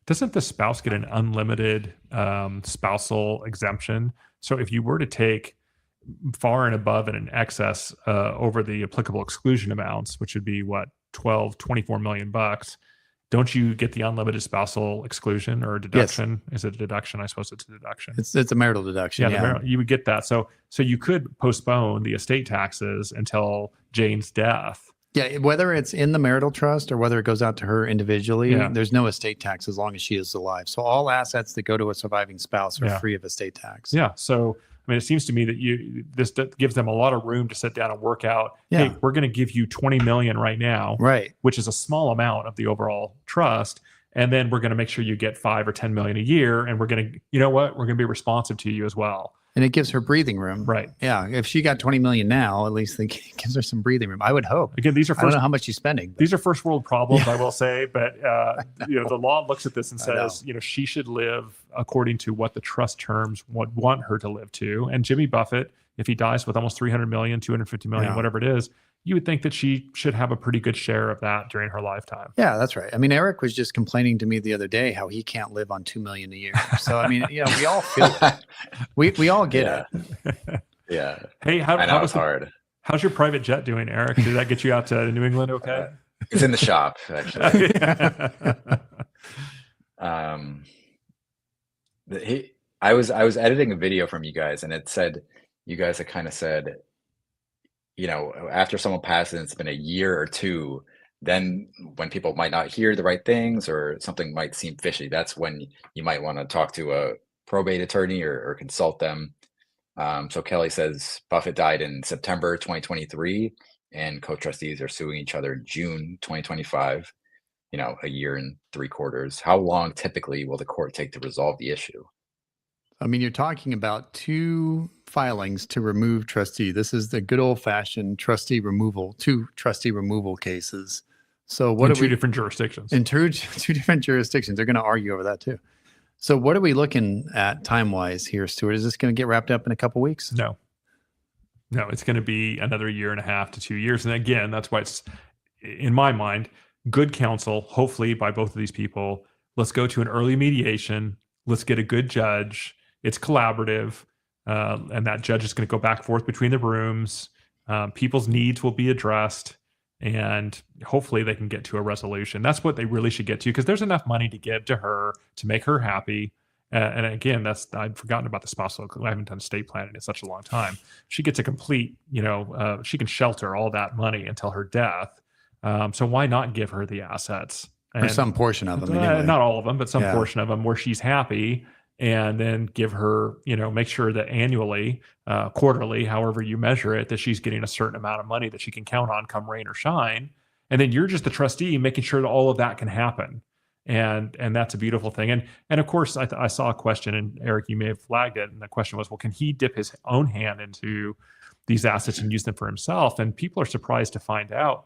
Doesn't the spouse get an unlimited spousal exemption? So if you were to take far and above and in excess over the applicable exclusion amounts, which would be what, 24 million bucks, don't you get the unlimited spousal exclusion or deduction? Yes. Is it a deduction? I suppose it's a deduction. It's a marital deduction. Yeah, you would get that. So you could postpone the estate taxes until Jane's death. Yeah, whether it's in the marital trust or whether it goes out to her individually, there's no estate tax as long as she is alive. So all assets that go to a surviving spouse are free of estate tax. Yeah. So I mean, it seems to me that this gives them a lot of room to sit down and work out. Hey, we're going to give you 20 million right now, right? Which is a small amount of the overall trust, and then we're going to make sure you get 5 or 10 million a year, and we're going to, we're going to be responsive to you as well. And it gives her breathing room, right? Yeah, if she got 20 million now, at least it gives her some breathing room. I would hope. Again, I don't know how much she's spending. These are first world problems, I will say, but the law looks at this and says, she should live according to what the trust terms would want her to live to. And Jimmy Buffett, if he dies with almost 300 million, 250 million, whatever it is, you would think that she should have a pretty good share of that during her lifetime. Yeah, that's right. I mean, Eric was just complaining to me the other day how he can't live on 2 million a year. So I mean, we all feel it. We all get it. Yeah. Hey, I know it's hard. How's your private jet doing, Eric? Did that get you out to New England okay? It's in the shop, actually. I was editing a video from you guys, and it said, you guys had kind of said, after someone passes and it's been a year or two, then when people might not hear the right things or something might seem fishy, that's when you might want to talk to a probate attorney or consult them. So Kelly says Buffett died in September 2023 and co-trustees are suing each other in June 2025, a year and 3/4. How long typically will the court take to resolve the issue? I mean, you're talking about 2 filings to remove trustee. This is the good old-fashioned trustee removal, 2 trustee removal cases. So what in 2 different jurisdictions. In two different jurisdictions. They're going to argue over that too. So what are we looking at time-wise here, Stuart? Is this going to get wrapped up in a couple weeks? No, it's going to be another 1.5 to 2 years. And again, that's why it's, in my mind, good counsel, hopefully by both of these people. Let's go to an early mediation. Let's get a good judge. It's collaborative, and that judge is going to go back and forth between the rooms. People's needs will be addressed, and hopefully they can get to a resolution. That's what they really should get to, because there's enough money to give to her to make her happy. And again, I'd forgotten about the spousal. I haven't done estate planning in such a long time. She gets a complete, she can shelter all that money until her death. So why not give her the assets? Or some portion of them, anyway. Not all of them, but some portion of them where she's happy, and then give her, make sure that annually, quarterly, however you measure it, that she's getting a certain amount of money that she can count on come rain or shine. And then you're just the trustee making sure that all of that can happen. And that's a beautiful thing. And of course, I saw a question, and Eric, you may have flagged it. And the question was, well, can he dip his own hand into these assets and use them for himself? And people are surprised to find out.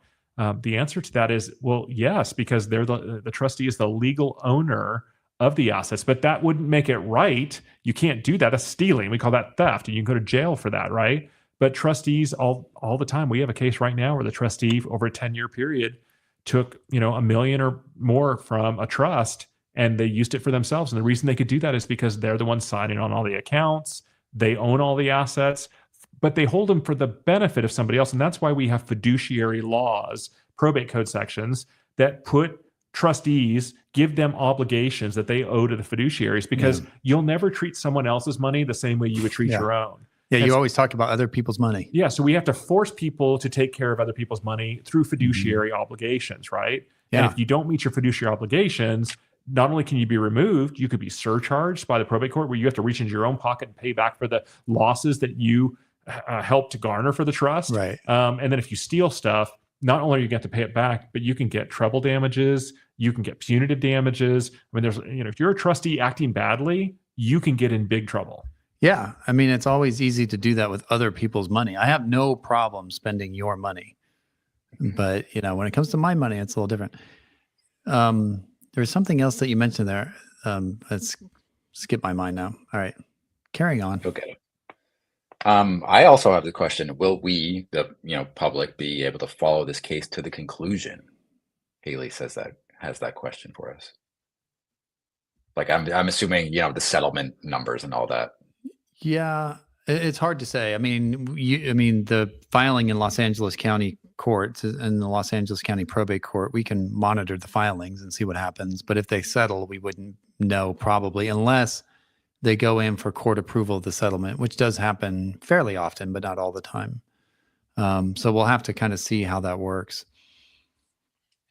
The answer to that is, well, yes, because they're the trustee is the legal owner of the assets, but that wouldn't make it right. You can't do that. That's stealing. We call that theft, and you can go to jail for that, right? But trustees all the time. We have a case right now where the trustee over a 10-year period took, $1 million or more from a trust, and they used it for themselves. And the reason they could do that is because they're the ones signing on all the accounts. They own all the assets, but they hold them for the benefit of somebody else. And that's why we have fiduciary laws, probate code sections that put trustees, give them obligations that they owe to the fiduciaries, because you'll never treat someone else's money the same way you would treat your own. Yeah, you always talk about other people's money. Yeah, so we have to force people to take care of other people's money through fiduciary obligations, right? Yeah. And if you don't meet your fiduciary obligations, not only can you be removed, you could be surcharged by the probate court, where you have to reach into your own pocket and pay back for the losses that you helped to garner for the trust. Right. And then if you steal stuff, not only are you going to have to pay it back, but you can get treble damages, you can get punitive damages. I mean, there's, if you're a trustee acting badly, you can get in big trouble. Yeah. I mean, it's always easy to do that with other people's money. I have no problem spending your money, but when it comes to my money, it's a little different. There's something else that you mentioned there. Let's skip my mind now. All right, carrying on. Okay. I also have the question: will we, the public, be able to follow this case to the conclusion? Haley has that question for us. Like, I'm assuming the settlement numbers and all that. Yeah, it's hard to say. I mean, the filing in Los Angeles County courts and the Los Angeles County probate court, we can monitor the filings and see what happens. But if they settle, we wouldn't know probably, unless they go in for court approval of the settlement, which does happen fairly often, but not all the time. So we'll have to kind of see how that works.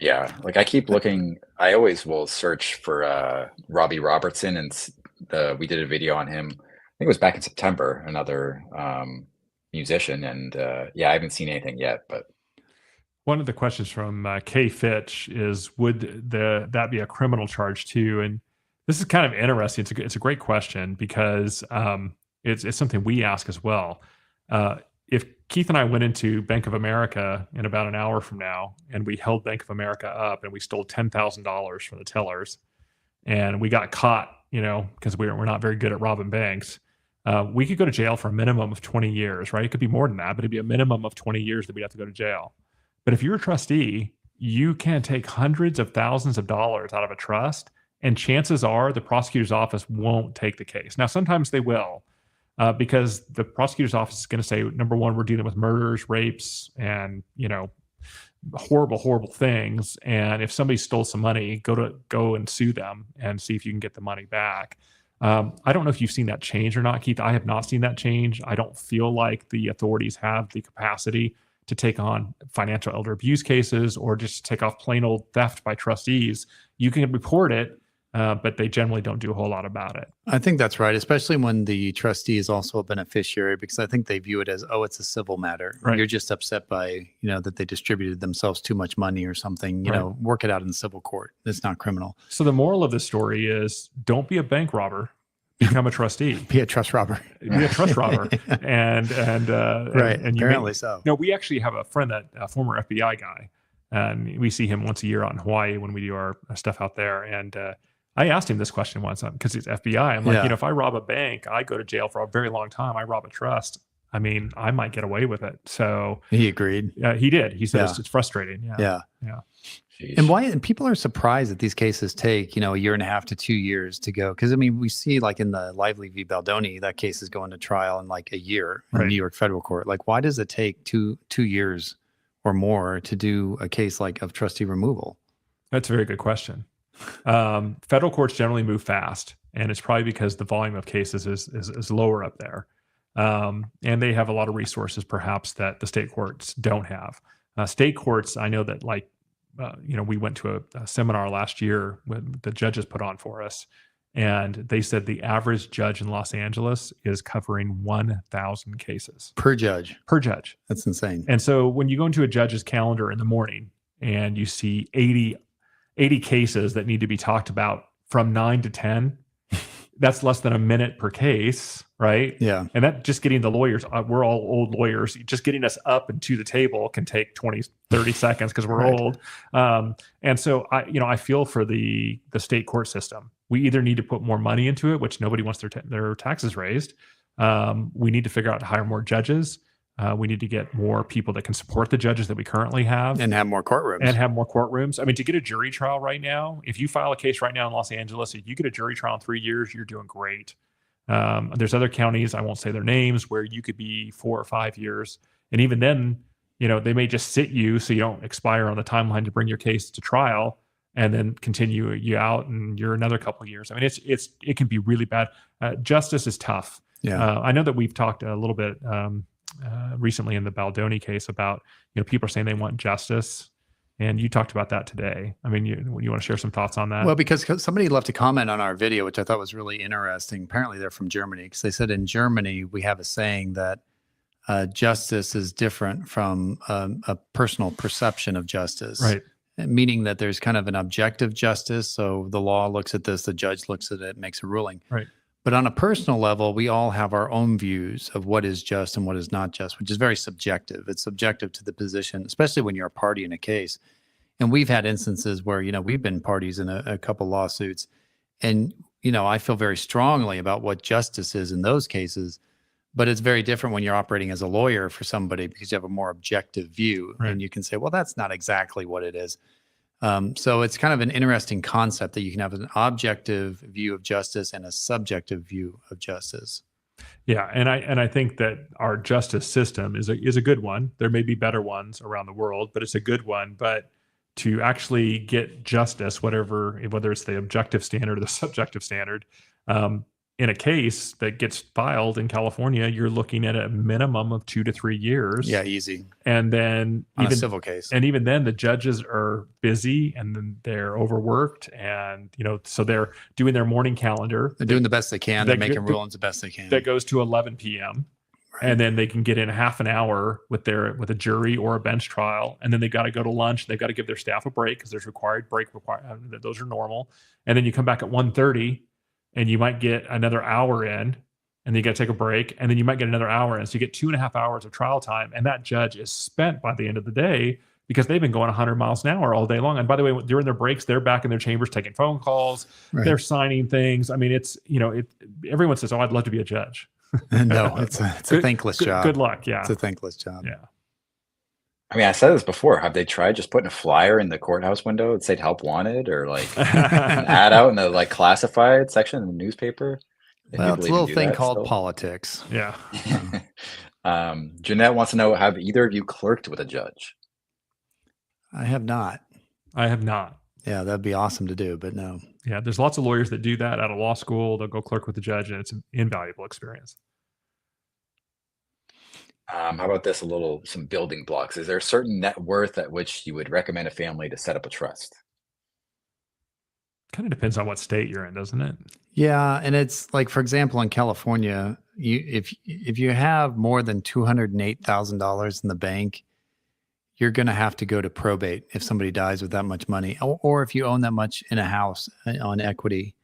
Yeah, like I keep looking. I always will search for Robbie Robertson, and we did a video on him. I think it was back in September, another musician, and I haven't seen anything yet. But one of the questions from Kay Fitch is, would that be a criminal charge too? And this is kind of interesting. It's a great question, because it's something we ask as well. If Keith and I went into Bank of America in about an hour from now, and we held Bank of America up and we stole $10,000 from the tellers, and we got caught, because we're not very good at robbing banks, we could go to jail for a minimum of 20 years, right? It could be more than that, but it'd be a minimum of 20 years that we'd have to go to jail. But if you're a trustee, you can take hundreds of thousands of dollars out of a trust, and chances are the prosecutor's office won't take the case. Now, sometimes they will, because the prosecutor's office is going to say, number one, we're dealing with murders, rapes, and horrible, horrible things. And if somebody stole some money, go and sue them and see if you can get the money back. I don't know if you've seen that change or not, Keith. I have not seen that change. I don't feel like the authorities have the capacity to take on financial elder abuse cases, or just take off plain old theft by trustees. You can report it, but they generally don't do a whole lot about it. I think that's right, especially when the trustee is also a beneficiary, because I think they view it as, it's a civil matter. Right. You're just upset by, that they distributed themselves too much money or something, work it out in the civil court. It's not criminal. So the moral of the story is, don't be a bank robber, become a trustee. Be a trust robber. Be a trust robber. and right. And apparently so. No, we actually have a friend, a former FBI guy, and we see him once a year out in Hawaii when we do our stuff out there. And I asked him this question once, because he's FBI. I'm like, if I rob a bank, I go to jail for a very long time. I rob a trust, I mean, I might get away with it. So he agreed. He did. He said it's frustrating. Yeah. Jeez. And people are surprised that these cases take, a year and a half to 2 years to go. Because, I mean, we see like in the Lively v. Baldoni, that case is going to trial in like a year in New York federal court. Like, why does it take two years or more to do a case like of trustee removal? That's a very good question. Federal courts generally move fast, and it's probably because the volume of cases is lower up there. And they have a lot of resources perhaps that the state courts don't have. State courts, I know that we went to a seminar last year when the judges put on for us, and they said the average judge in Los Angeles is covering 1,000 cases Per judge. per judge. That's insane. And so when you go into a judge's calendar in the morning and you see 80 cases that need to be talked about from 9 to 10, that's less than a minute per case, right? Yeah. And that just getting the lawyers, we're all old lawyers, just getting us up and to the table can take 20, 30 seconds because we're Right. old. And so I feel for the state court system. We either need to put more money into it, which nobody wants their taxes raised. We need to figure out to hire more judges. We need to get more people that can support the judges that we currently have. And have more courtrooms. I mean, to get a jury trial right now, if you file a case right now in Los Angeles, if you get a jury trial in 3 years, you're doing great. There's other counties, I won't say their names, where you could be 4 or 5 years. And even then, they may just sit you so you don't expire on the timeline to bring your case to trial and then continue you out and you're another couple of years. I mean, it can be really bad. Justice is tough. Yeah. I know that we've talked a little bit recently in the Baldoni case about, people are saying they want justice. And you talked about that today. I mean, you want to share some thoughts on that? Well, because somebody left a comment on our video, which I thought was really interesting. Apparently they're from Germany, because they said in Germany, we have a saying that justice is different from a personal perception of justice. Right. Meaning that there's kind of an objective justice. So the law looks at this, the judge looks at it, makes a ruling. Right. But on a personal level, we all have our own views of what is just and what is not just, which is very subjective. It's subjective to the position, especially when you're a party in a case. And we've had instances where, we've been parties in a couple lawsuits. And, I feel very strongly about what justice is in those cases. But it's very different when you're operating as a lawyer for somebody, because you have a more objective view. Right. And you can say, well, that's not exactly what it is. So it's kind of an interesting concept that you can have an objective view of justice and a subjective view of justice. Yeah, and I think that our justice system is a good one. There may be better ones around the world, but it's a good one. But to actually get justice, whether it's the objective standard or the subjective standard, in a case that gets filed in California, you're looking at a minimum of 2 to 3 years. Yeah, easy. And then On a civil case. And even then, the judges are busy and then they're overworked, and so they're doing their morning calendar. They're doing the best they can. They're making rulings the best they can. That goes to 11 p.m. Right. And then they can get in half an hour with a jury or a bench trial, and then they got to go to lunch. They've got to give their staff a break because there's required break. Those are normal. And then you come back at 1:30. And you might get another hour in, and then you got to take a break, and then you might get another hour in. So you get 2.5 hours of trial time, and that judge is spent by the end of the day because they've been going 100 miles an hour all day long. And by the way, during their breaks, they're back in their chambers taking phone calls. Right. They're signing things. I mean, it's everyone says, "Oh, I'd love to be a judge." No, it's a thankless job. Good luck. Yeah, it's a thankless job. Yeah. I mean, I said this before. Have they tried just putting a flyer in the courthouse window that said "help wanted" or like an ad out in the classified section in the newspaper? Well, it's a little thing called politics. Yeah. Jeanette wants to know: have either of you clerked with a judge? I have not. Yeah, that'd be awesome to do, but no. Yeah, there's lots of lawyers that do that out of law school. They'll go clerk with the judge, and it's an invaluable experience. How about this? Some building blocks. Is there a certain net worth at which you would recommend a family to set up a trust? Kind of depends on what state you're in, doesn't it? Yeah, and it's like, for example, in California, if you have more than $208,000 in the bank, you're going to have to go to probate if somebody dies with that much money, or if you own that much in a house on equity.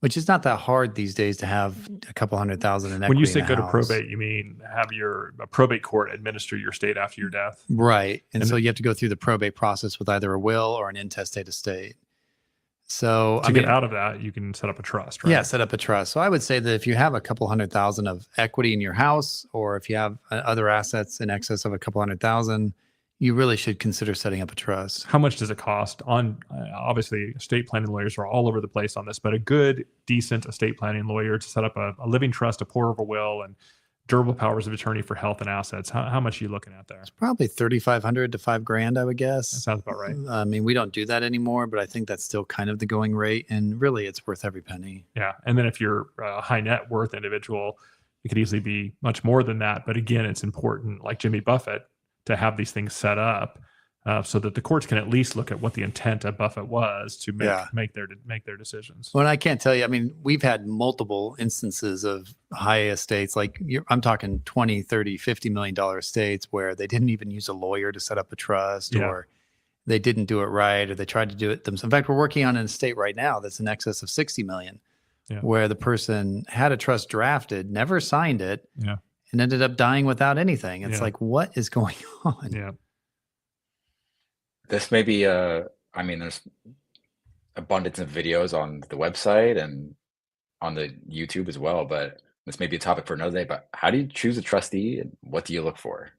Which is not that hard these days to have a couple $100,000 in equity. When you say go to probate, you mean have a probate court administer your estate after your death? Right. And so you have to go through the probate process with either a will or an intestate estate. So to get out of that, you can set up a trust, right? Yeah, set up a trust. So I would say that if you have a couple $100,000 of equity in your house, or if you have other assets in excess of a couple $100,000, you really should consider setting up a trust. How much does it cost? Obviously, estate planning lawyers are all over the place on this, but a good, decent estate planning lawyer to set up a living trust, a pour of a will, and durable powers of attorney for health and assets. How much are you looking at there? It's probably 3,500 to $5,000, I would That guess. sounds about right. I mean, we don't do that anymore, but I think that's still kind of the going rate, and really, it's worth every penny. Yeah. And then if you're a high net worth individual, it could easily be much more than that. But again, it's important, like Jimmy Buffett, to have these things set up so that the courts can at least look at what the intent of Buffett was to make their decisions. Well, and I can't tell you, I mean, we've had multiple instances of high estates, like I'm talking 20, 30, $50 million estates where they didn't even use a lawyer to set up a trust, or they didn't do it right, or they tried to do it themselves. In fact, we're working on an estate right now that's in excess of 60 million, where the person had a trust drafted, never signed it, and ended up dying without anything. It's like, what is going on? Yeah. This may be I mean, there's abundance of videos on the website and on the YouTube as well, but this may be a topic for another day. But how do you choose a trustee, and what do you look for?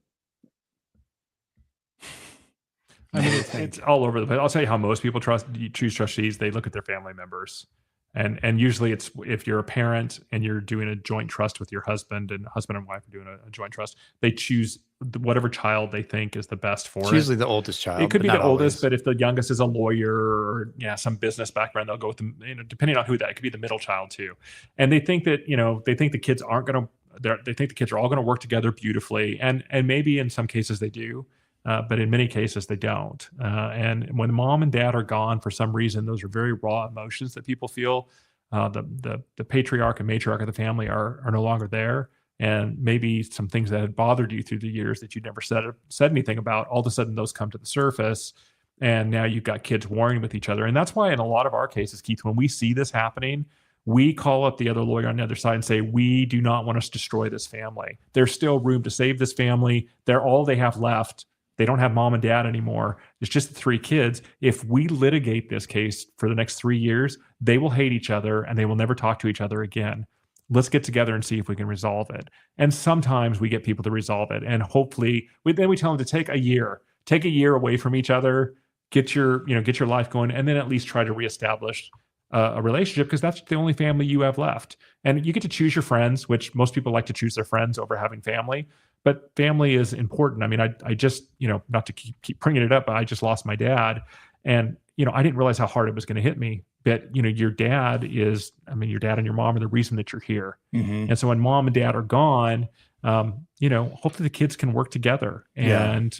I mean, it's all over the place. I'll tell you how most people choose trustees. They look at their family members. And usually it's if you're a parent and you're doing a joint trust with your husband, and husband and wife are doing a joint trust, they choose whatever child they think is the best for it. Usually the oldest child. It could be the oldest, but if the youngest is a lawyer or some business background, they'll go with them, depending on who that, it could be the middle child too. And they think that, they think the kids aren't going to, they think the kids are all going to work together beautifully. And maybe in some cases they do. But in many cases they don't. And when mom and dad are gone for some reason, those are very raw emotions that people feel. The patriarch and matriarch of the family are no longer there. And maybe some things that had bothered you through the years that you never said anything about, all of a sudden those come to the surface. And now you've got kids warring with each other. And that's why in a lot of our cases, Keith, when we see this happening, we call up the other lawyer on the other side and say, we do not want us to destroy this family. There's still room to save this family. They're all they have left. They don't have mom and dad anymore. It's just the 3 kids. If we litigate this case for the next 3 years, they will hate each other and they will never talk to each other again. Let's get together and see if we can resolve it. And sometimes we get people to resolve it. And hopefully then we tell them to take a year away from each other, get your life going, and then at least try to reestablish a relationship, because that's the only family you have left. And you get to choose your friends, which most people like to choose their friends over having family. But family is important. I mean, I just, not to keep bringing it up, but I just lost my dad. And, I didn't realize how hard it was going to hit me. But, your dad and your mom are the reason that you're here. Mm-hmm. And so when mom and dad are gone, hopefully the kids can work together. And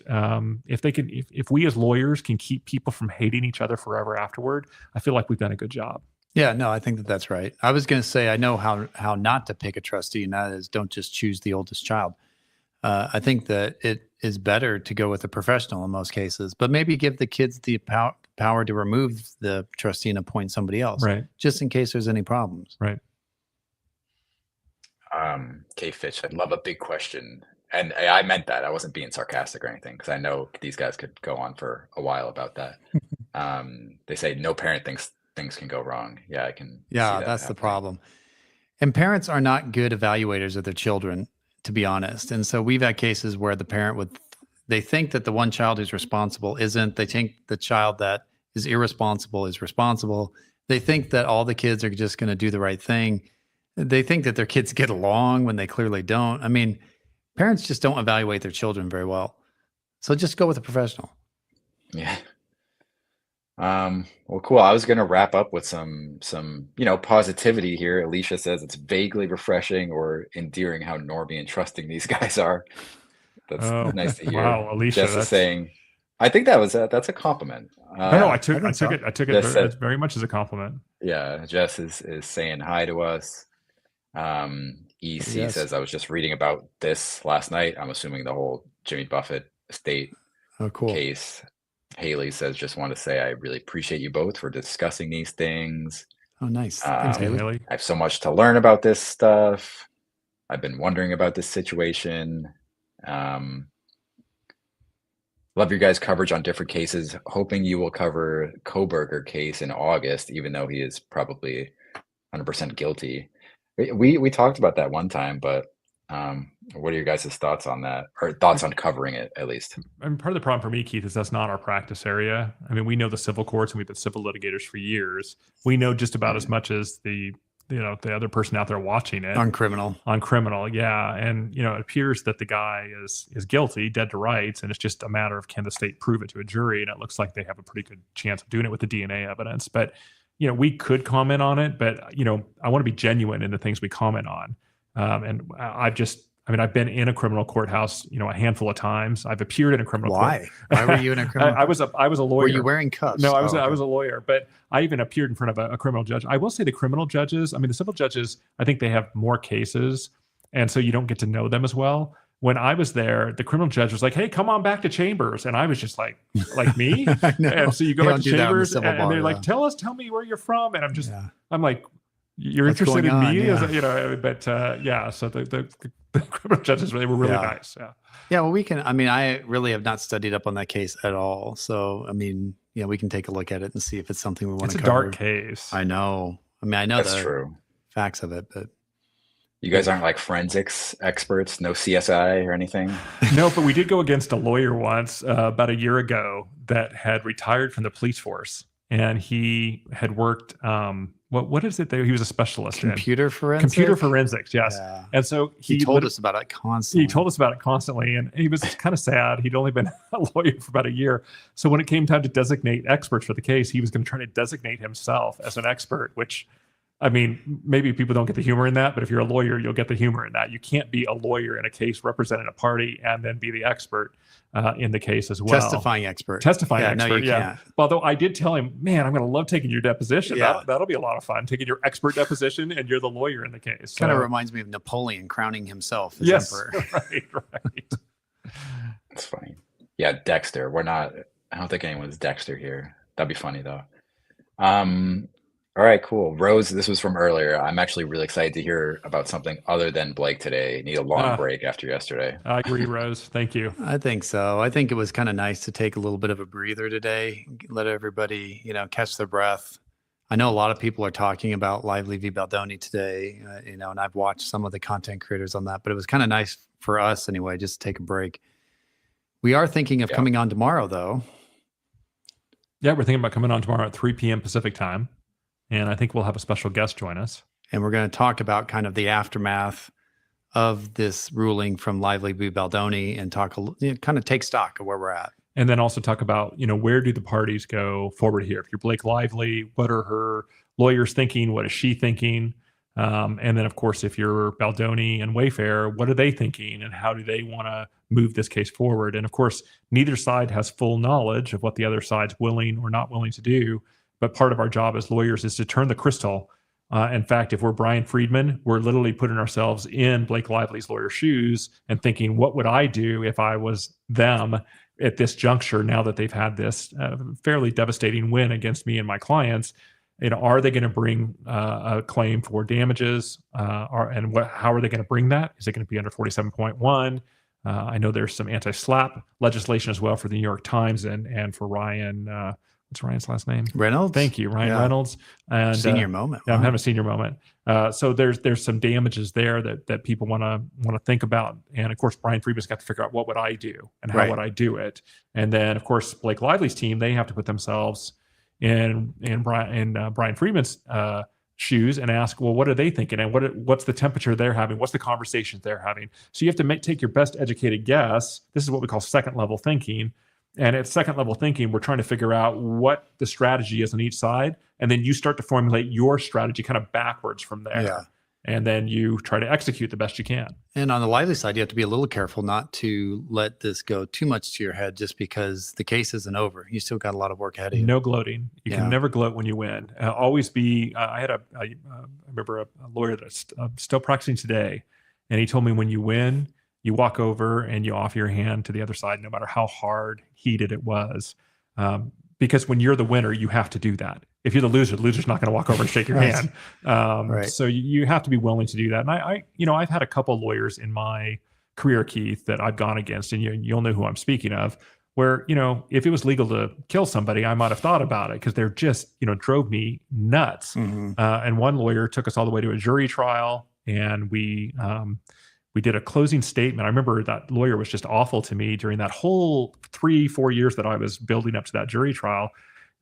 if we as lawyers can keep people from hating each other forever afterward, I feel like we've done a good job. Yeah, no, I think that's right. I was going to say, I know how not to pick a trustee, and that is don't just choose the oldest child. I think that it is better to go with a professional in most cases, but maybe give the kids the power to remove the trustee and appoint somebody else, right? Just in case there's any problems, right? Kay Fitch, I'd love a big question, and I meant that. I wasn't being sarcastic or anything, because I know these guys could go on for a while about that. They say no parent thinks things can go wrong. Yeah, I can. Yeah, that's the problem. And parents are not good evaluators of their children, to be honest. And so we've had cases where the parent they think that the one child who's responsible isn't. They think the child that is irresponsible is responsible. They think that all the kids are just going to do the right thing. They think that their kids get along when they clearly don't. I mean, parents just don't evaluate their children very well. So just go with a professional. Yeah. Well, cool. I was going to wrap up with some positivity here. Alicia says it's vaguely refreshing or endearing how normie and trusting these guys are. That's nice to hear. Wow, Alicia. Jess is saying, I think that's a compliment. No, I took it very much as a compliment. Yeah, Jess is saying hi to us. EC says, I was just reading about this last night. I'm assuming the whole Jimmy Buffett estate case. Haley says, just want to say I really appreciate you both for discussing these things. Oh, nice. Thanks, Haley. I have so much to learn about this stuff. I've been wondering about this situation. Love your guys' coverage on different cases. Hoping you will cover Koberger case in August, even though he is probably 100% guilty. We talked about that one time, but what are your guys' thoughts on that, or thoughts on covering it at least? I mean, part of the problem for me, Keith, is that's not our practice area. I mean, we know the civil courts and we've been civil litigators for years. We know just about as much as the the other person out there watching it On criminal. on criminal. Yeah. And, it appears that the guy is guilty, dead to rights. And it's just a matter of, can the state prove it to a jury? And it looks like they have a pretty good chance of doing it with the DNA evidence. But, we could comment on it, but, I want to be genuine in the things we comment on. And I've been in a criminal courthouse, a handful of times. I've appeared in a criminal court. Why? Why were you in a criminal I was a lawyer. Were you wearing cuffs? No, I was a lawyer, but I even appeared in front of a criminal judge. I will say the criminal judges, the civil judges, I think they have more cases, and so you don't get to know them as well. When I was there, the criminal judge was like, "Hey, come on back to chambers," and I was just like me. I know. And so you go They back to don't do that in the chambers, civil and bar, they're like, yeah. tell me where you're from," and Yeah. I'm like, "You're What's interested in going on? me?" Yeah. But yeah. So the criminal judges, they were really Yeah. nice. Yeah. Yeah, well, I really have not studied up on that case at all. So, we can take a look at it and see if it's something we want It's to a cover. dark case. I know. I know That's the true. facts of it, but You guys aren't like forensics experts, no CSI or anything? No, but we did go against a lawyer once about a year ago that had retired from the police force, and he had worked. What is it that he was a specialist in? computer forensics. Computer forensics, yes. Yeah. And so He told us about it constantly. He told us about it constantly, and he was kind of sad. He'd only been a lawyer for about a year. So when it came time to designate experts for the case, he was going to try to designate himself as an expert, which, maybe people don't get the humor in that, but if you're a lawyer, you'll get the humor in that. You can't be a lawyer in a case representing a party and then be the expert in the case as well. Testifying expert. Testifying Yeah, expert, no, you can't. Although I did tell him, man, I'm going to love taking your deposition. Yeah. That'll be a lot of fun, taking your expert deposition, and you're the lawyer in the case. Kind of So- reminds me of Napoleon crowning himself as Yes, emperor. right. That's funny. Yeah, Dexter. I don't think anyone's Dexter here. That'd be funny though. All right, cool. Rose, this was from earlier. I'm actually really excited to hear about something other than Blake today. Need a long break after yesterday. I agree, Rose. Thank you. I think so. I think it was kind of nice to take a little bit of a breather today, let everybody, catch their breath. I know a lot of people are talking about Lively v. Baldoni today, and I've watched some of the content creators on that, but it was kind of nice for us anyway, just to take a break. We are thinking of coming on tomorrow, though. Yeah, we're thinking about coming on tomorrow at 3 p.m. Pacific time, and I think we'll have a special guest join us. And we're going to talk about kind of the aftermath of this ruling from Lively v. Baldoni and kind of take stock of where we're at. And then also talk about, where do the parties go forward here? If you're Blake Lively, what are her lawyers thinking? What is she thinking? And then, of course, if you're Baldoni and Wayfair, what are they thinking? And how do they want to move this case forward? And of course, neither side has full knowledge of what the other side's willing or not willing to do. But part of our job as lawyers is to turn the crystal. In fact, if we're Brian Friedman, we're literally putting ourselves in Blake Lively's lawyer's shoes and thinking, what would I do if I was them at this juncture, now that they've had this fairly devastating win against me and my clients? Are they going to bring a claim for damages? How are they going to bring that? Is it going to be under 47.1? I know there's some anti-SLAPP legislation as well for the New York Times and for Ryan. What's Ryan's last name? Reynolds. Thank you, Ryan Reynolds. And Senior moment. Yeah, I'm Wow. having a senior moment. So there's some damages there that people want to think about. And of course, Brian Friedman's got to figure out what would I do and how would I do it. And then of course, Blake Lively's team, they have to put themselves in Brian Friedman's shoes and ask, well, what are they thinking? And what's the temperature they're having? What's the conversations they're having? So you have to take your best educated guess. This is what we call second level thinking. And at second level thinking, we're trying to figure out what the strategy is on each side. And then you start to formulate your strategy kind of backwards from there. Yeah. And then you try to execute the best you can. And on the Lively side, you have to be a little careful not to let this go too much to your head just because the case isn't over. You still got a lot of work ahead of you. No gloating. You can never gloat when you win. Always be, I remember a lawyer that's still practicing today. And he told me when you win, you walk over and you offer your hand to the other side, no matter how hard, heated it was. Because when you're the winner, you have to do that. If you're the loser's not going to walk over and shake your hand. So you have to be willing to do that. And I've had a couple of lawyers in my career, Keith, that I've gone against, and you'll know who I'm speaking of, where, if it was legal to kill somebody, I might have thought about it because they're just, drove me nuts. Mm-hmm. And one lawyer took us all the way to a jury trial, and we did a closing statement. I remember that lawyer was just awful to me during that whole 3-4 years that I was building up to that jury trial.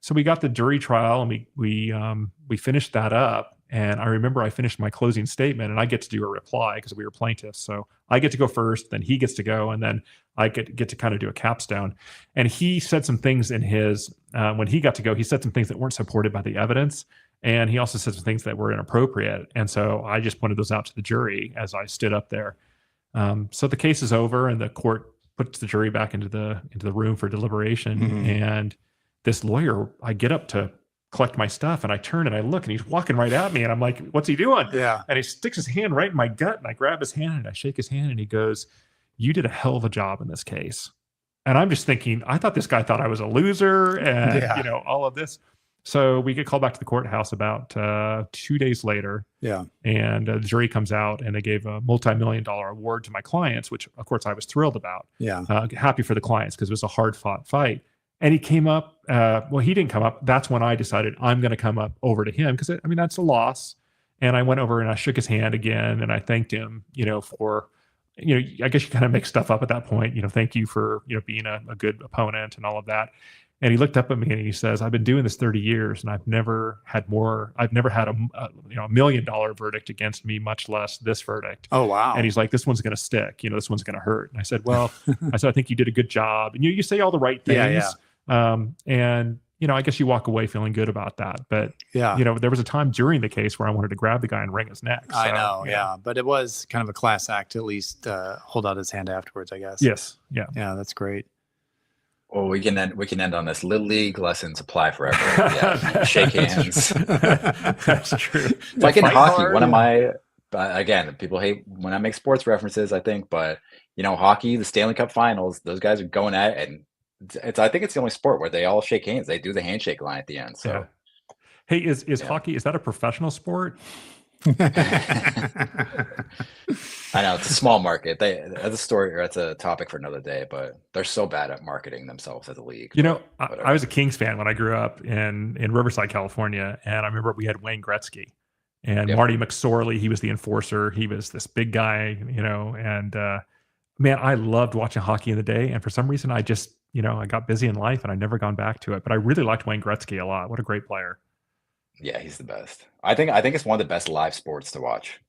So we got the jury trial and we finished that up. And I remember I finished my closing statement, and I get to do a reply because we were plaintiffs. So I get to go first, then he gets to go, and then I get to kind of do a capstone. And he said some things in his, when he got to go, he said some things that weren't supported by the evidence. And he also said some things that were inappropriate. And so I just pointed those out to the jury as I stood up there. So the case is over, and the court puts the jury back into the room for deliberation. Mm-hmm. And this lawyer, I get up to collect my stuff, and I turn and I look, and he's walking right at me, and I'm like, what's he doing? Yeah. And he sticks his hand right in my gut, and I grab his hand and I shake his hand, and he goes, "You did a hell of a job in this case." And I'm just thinking, I thought this guy thought I was a loser, and all of this. So we get called back to the courthouse about 2 days later. Yeah. And the jury comes out, and they gave a multi-million-dollar award to my clients, which of course I was thrilled about. Yeah. Happy for the clients because it was a hard-fought fight. And he came up, he didn't come up. That's when I decided I'm going to come up over to him because, that's a loss. And I went over and I shook his hand again, and I thanked him, for, I guess you kind of make stuff up at that point, thank you for, being a good opponent and all of that. And he looked up at me and he says, "I've been doing this 30 years and I've never had a $1 million verdict against me, much less this verdict." Oh, wow. And he's like, "This one's going to stick, this one's going to hurt." And I said, "Well," I think you did a good job. And you say all the right things. And, I guess you walk away feeling good about that. But, there was a time during the case where I wanted to grab the guy and wring his neck. So, I know. Yeah. But it was kind of a class act to at least hold out his hand afterwards, I guess. Yes. Yeah. Yeah. That's great. Well, we can end on this. Little League lessons apply forever. Yeah, shake hands. That's true. Like in hockey, one of my again, people hate when I make sports references, I think, but hockey, the Stanley Cup Finals, those guys are going at it, and I think it's the only sport where they all shake hands. They do the handshake line at the end. So, yeah. Hey, is hockey, is that a professional sport? I know it's a small market. That's a story, or that's a topic for another day. But they're so bad at marketing themselves as a league. I was a Kings fan when I grew up in Riverside, California, and I remember we had Wayne Gretzky and Marty McSorley. He was the enforcer. He was this big guy, and man, I loved watching hockey in the day. And for some reason, I just I got busy in life and I never gone back to it. But I really liked Wayne Gretzky a lot. What a great player. Yeah, he's the best. I think it's one of the best live sports to watch.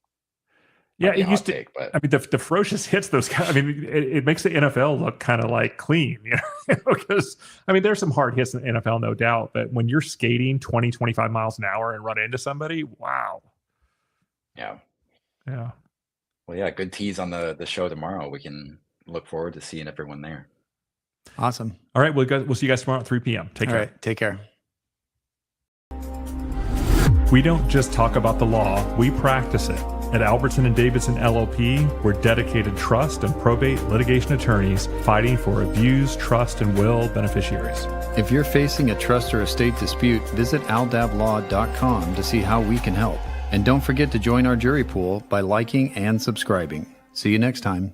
Yeah, it used to. But the ferocious hits, those guys. It makes the NFL look kind of like clean, because there's some hard hits in the NFL, no doubt. But when you're skating 20, 25 miles an hour and run into somebody, wow. Yeah. Yeah. Well, yeah, good tease on the show tomorrow. We can look forward to seeing everyone there. Awesome. All right, we'll see you guys tomorrow at 3 p.m. Take care. All right, take care. We don't just talk about the law, we practice it. At Albertson & Davidson LLP, we're dedicated trust and probate litigation attorneys fighting for abused trust and will beneficiaries. If you're facing a trust or estate dispute, visit aldablaw.com to see how we can help. And don't forget to join our jury pool by liking and subscribing. See you next time.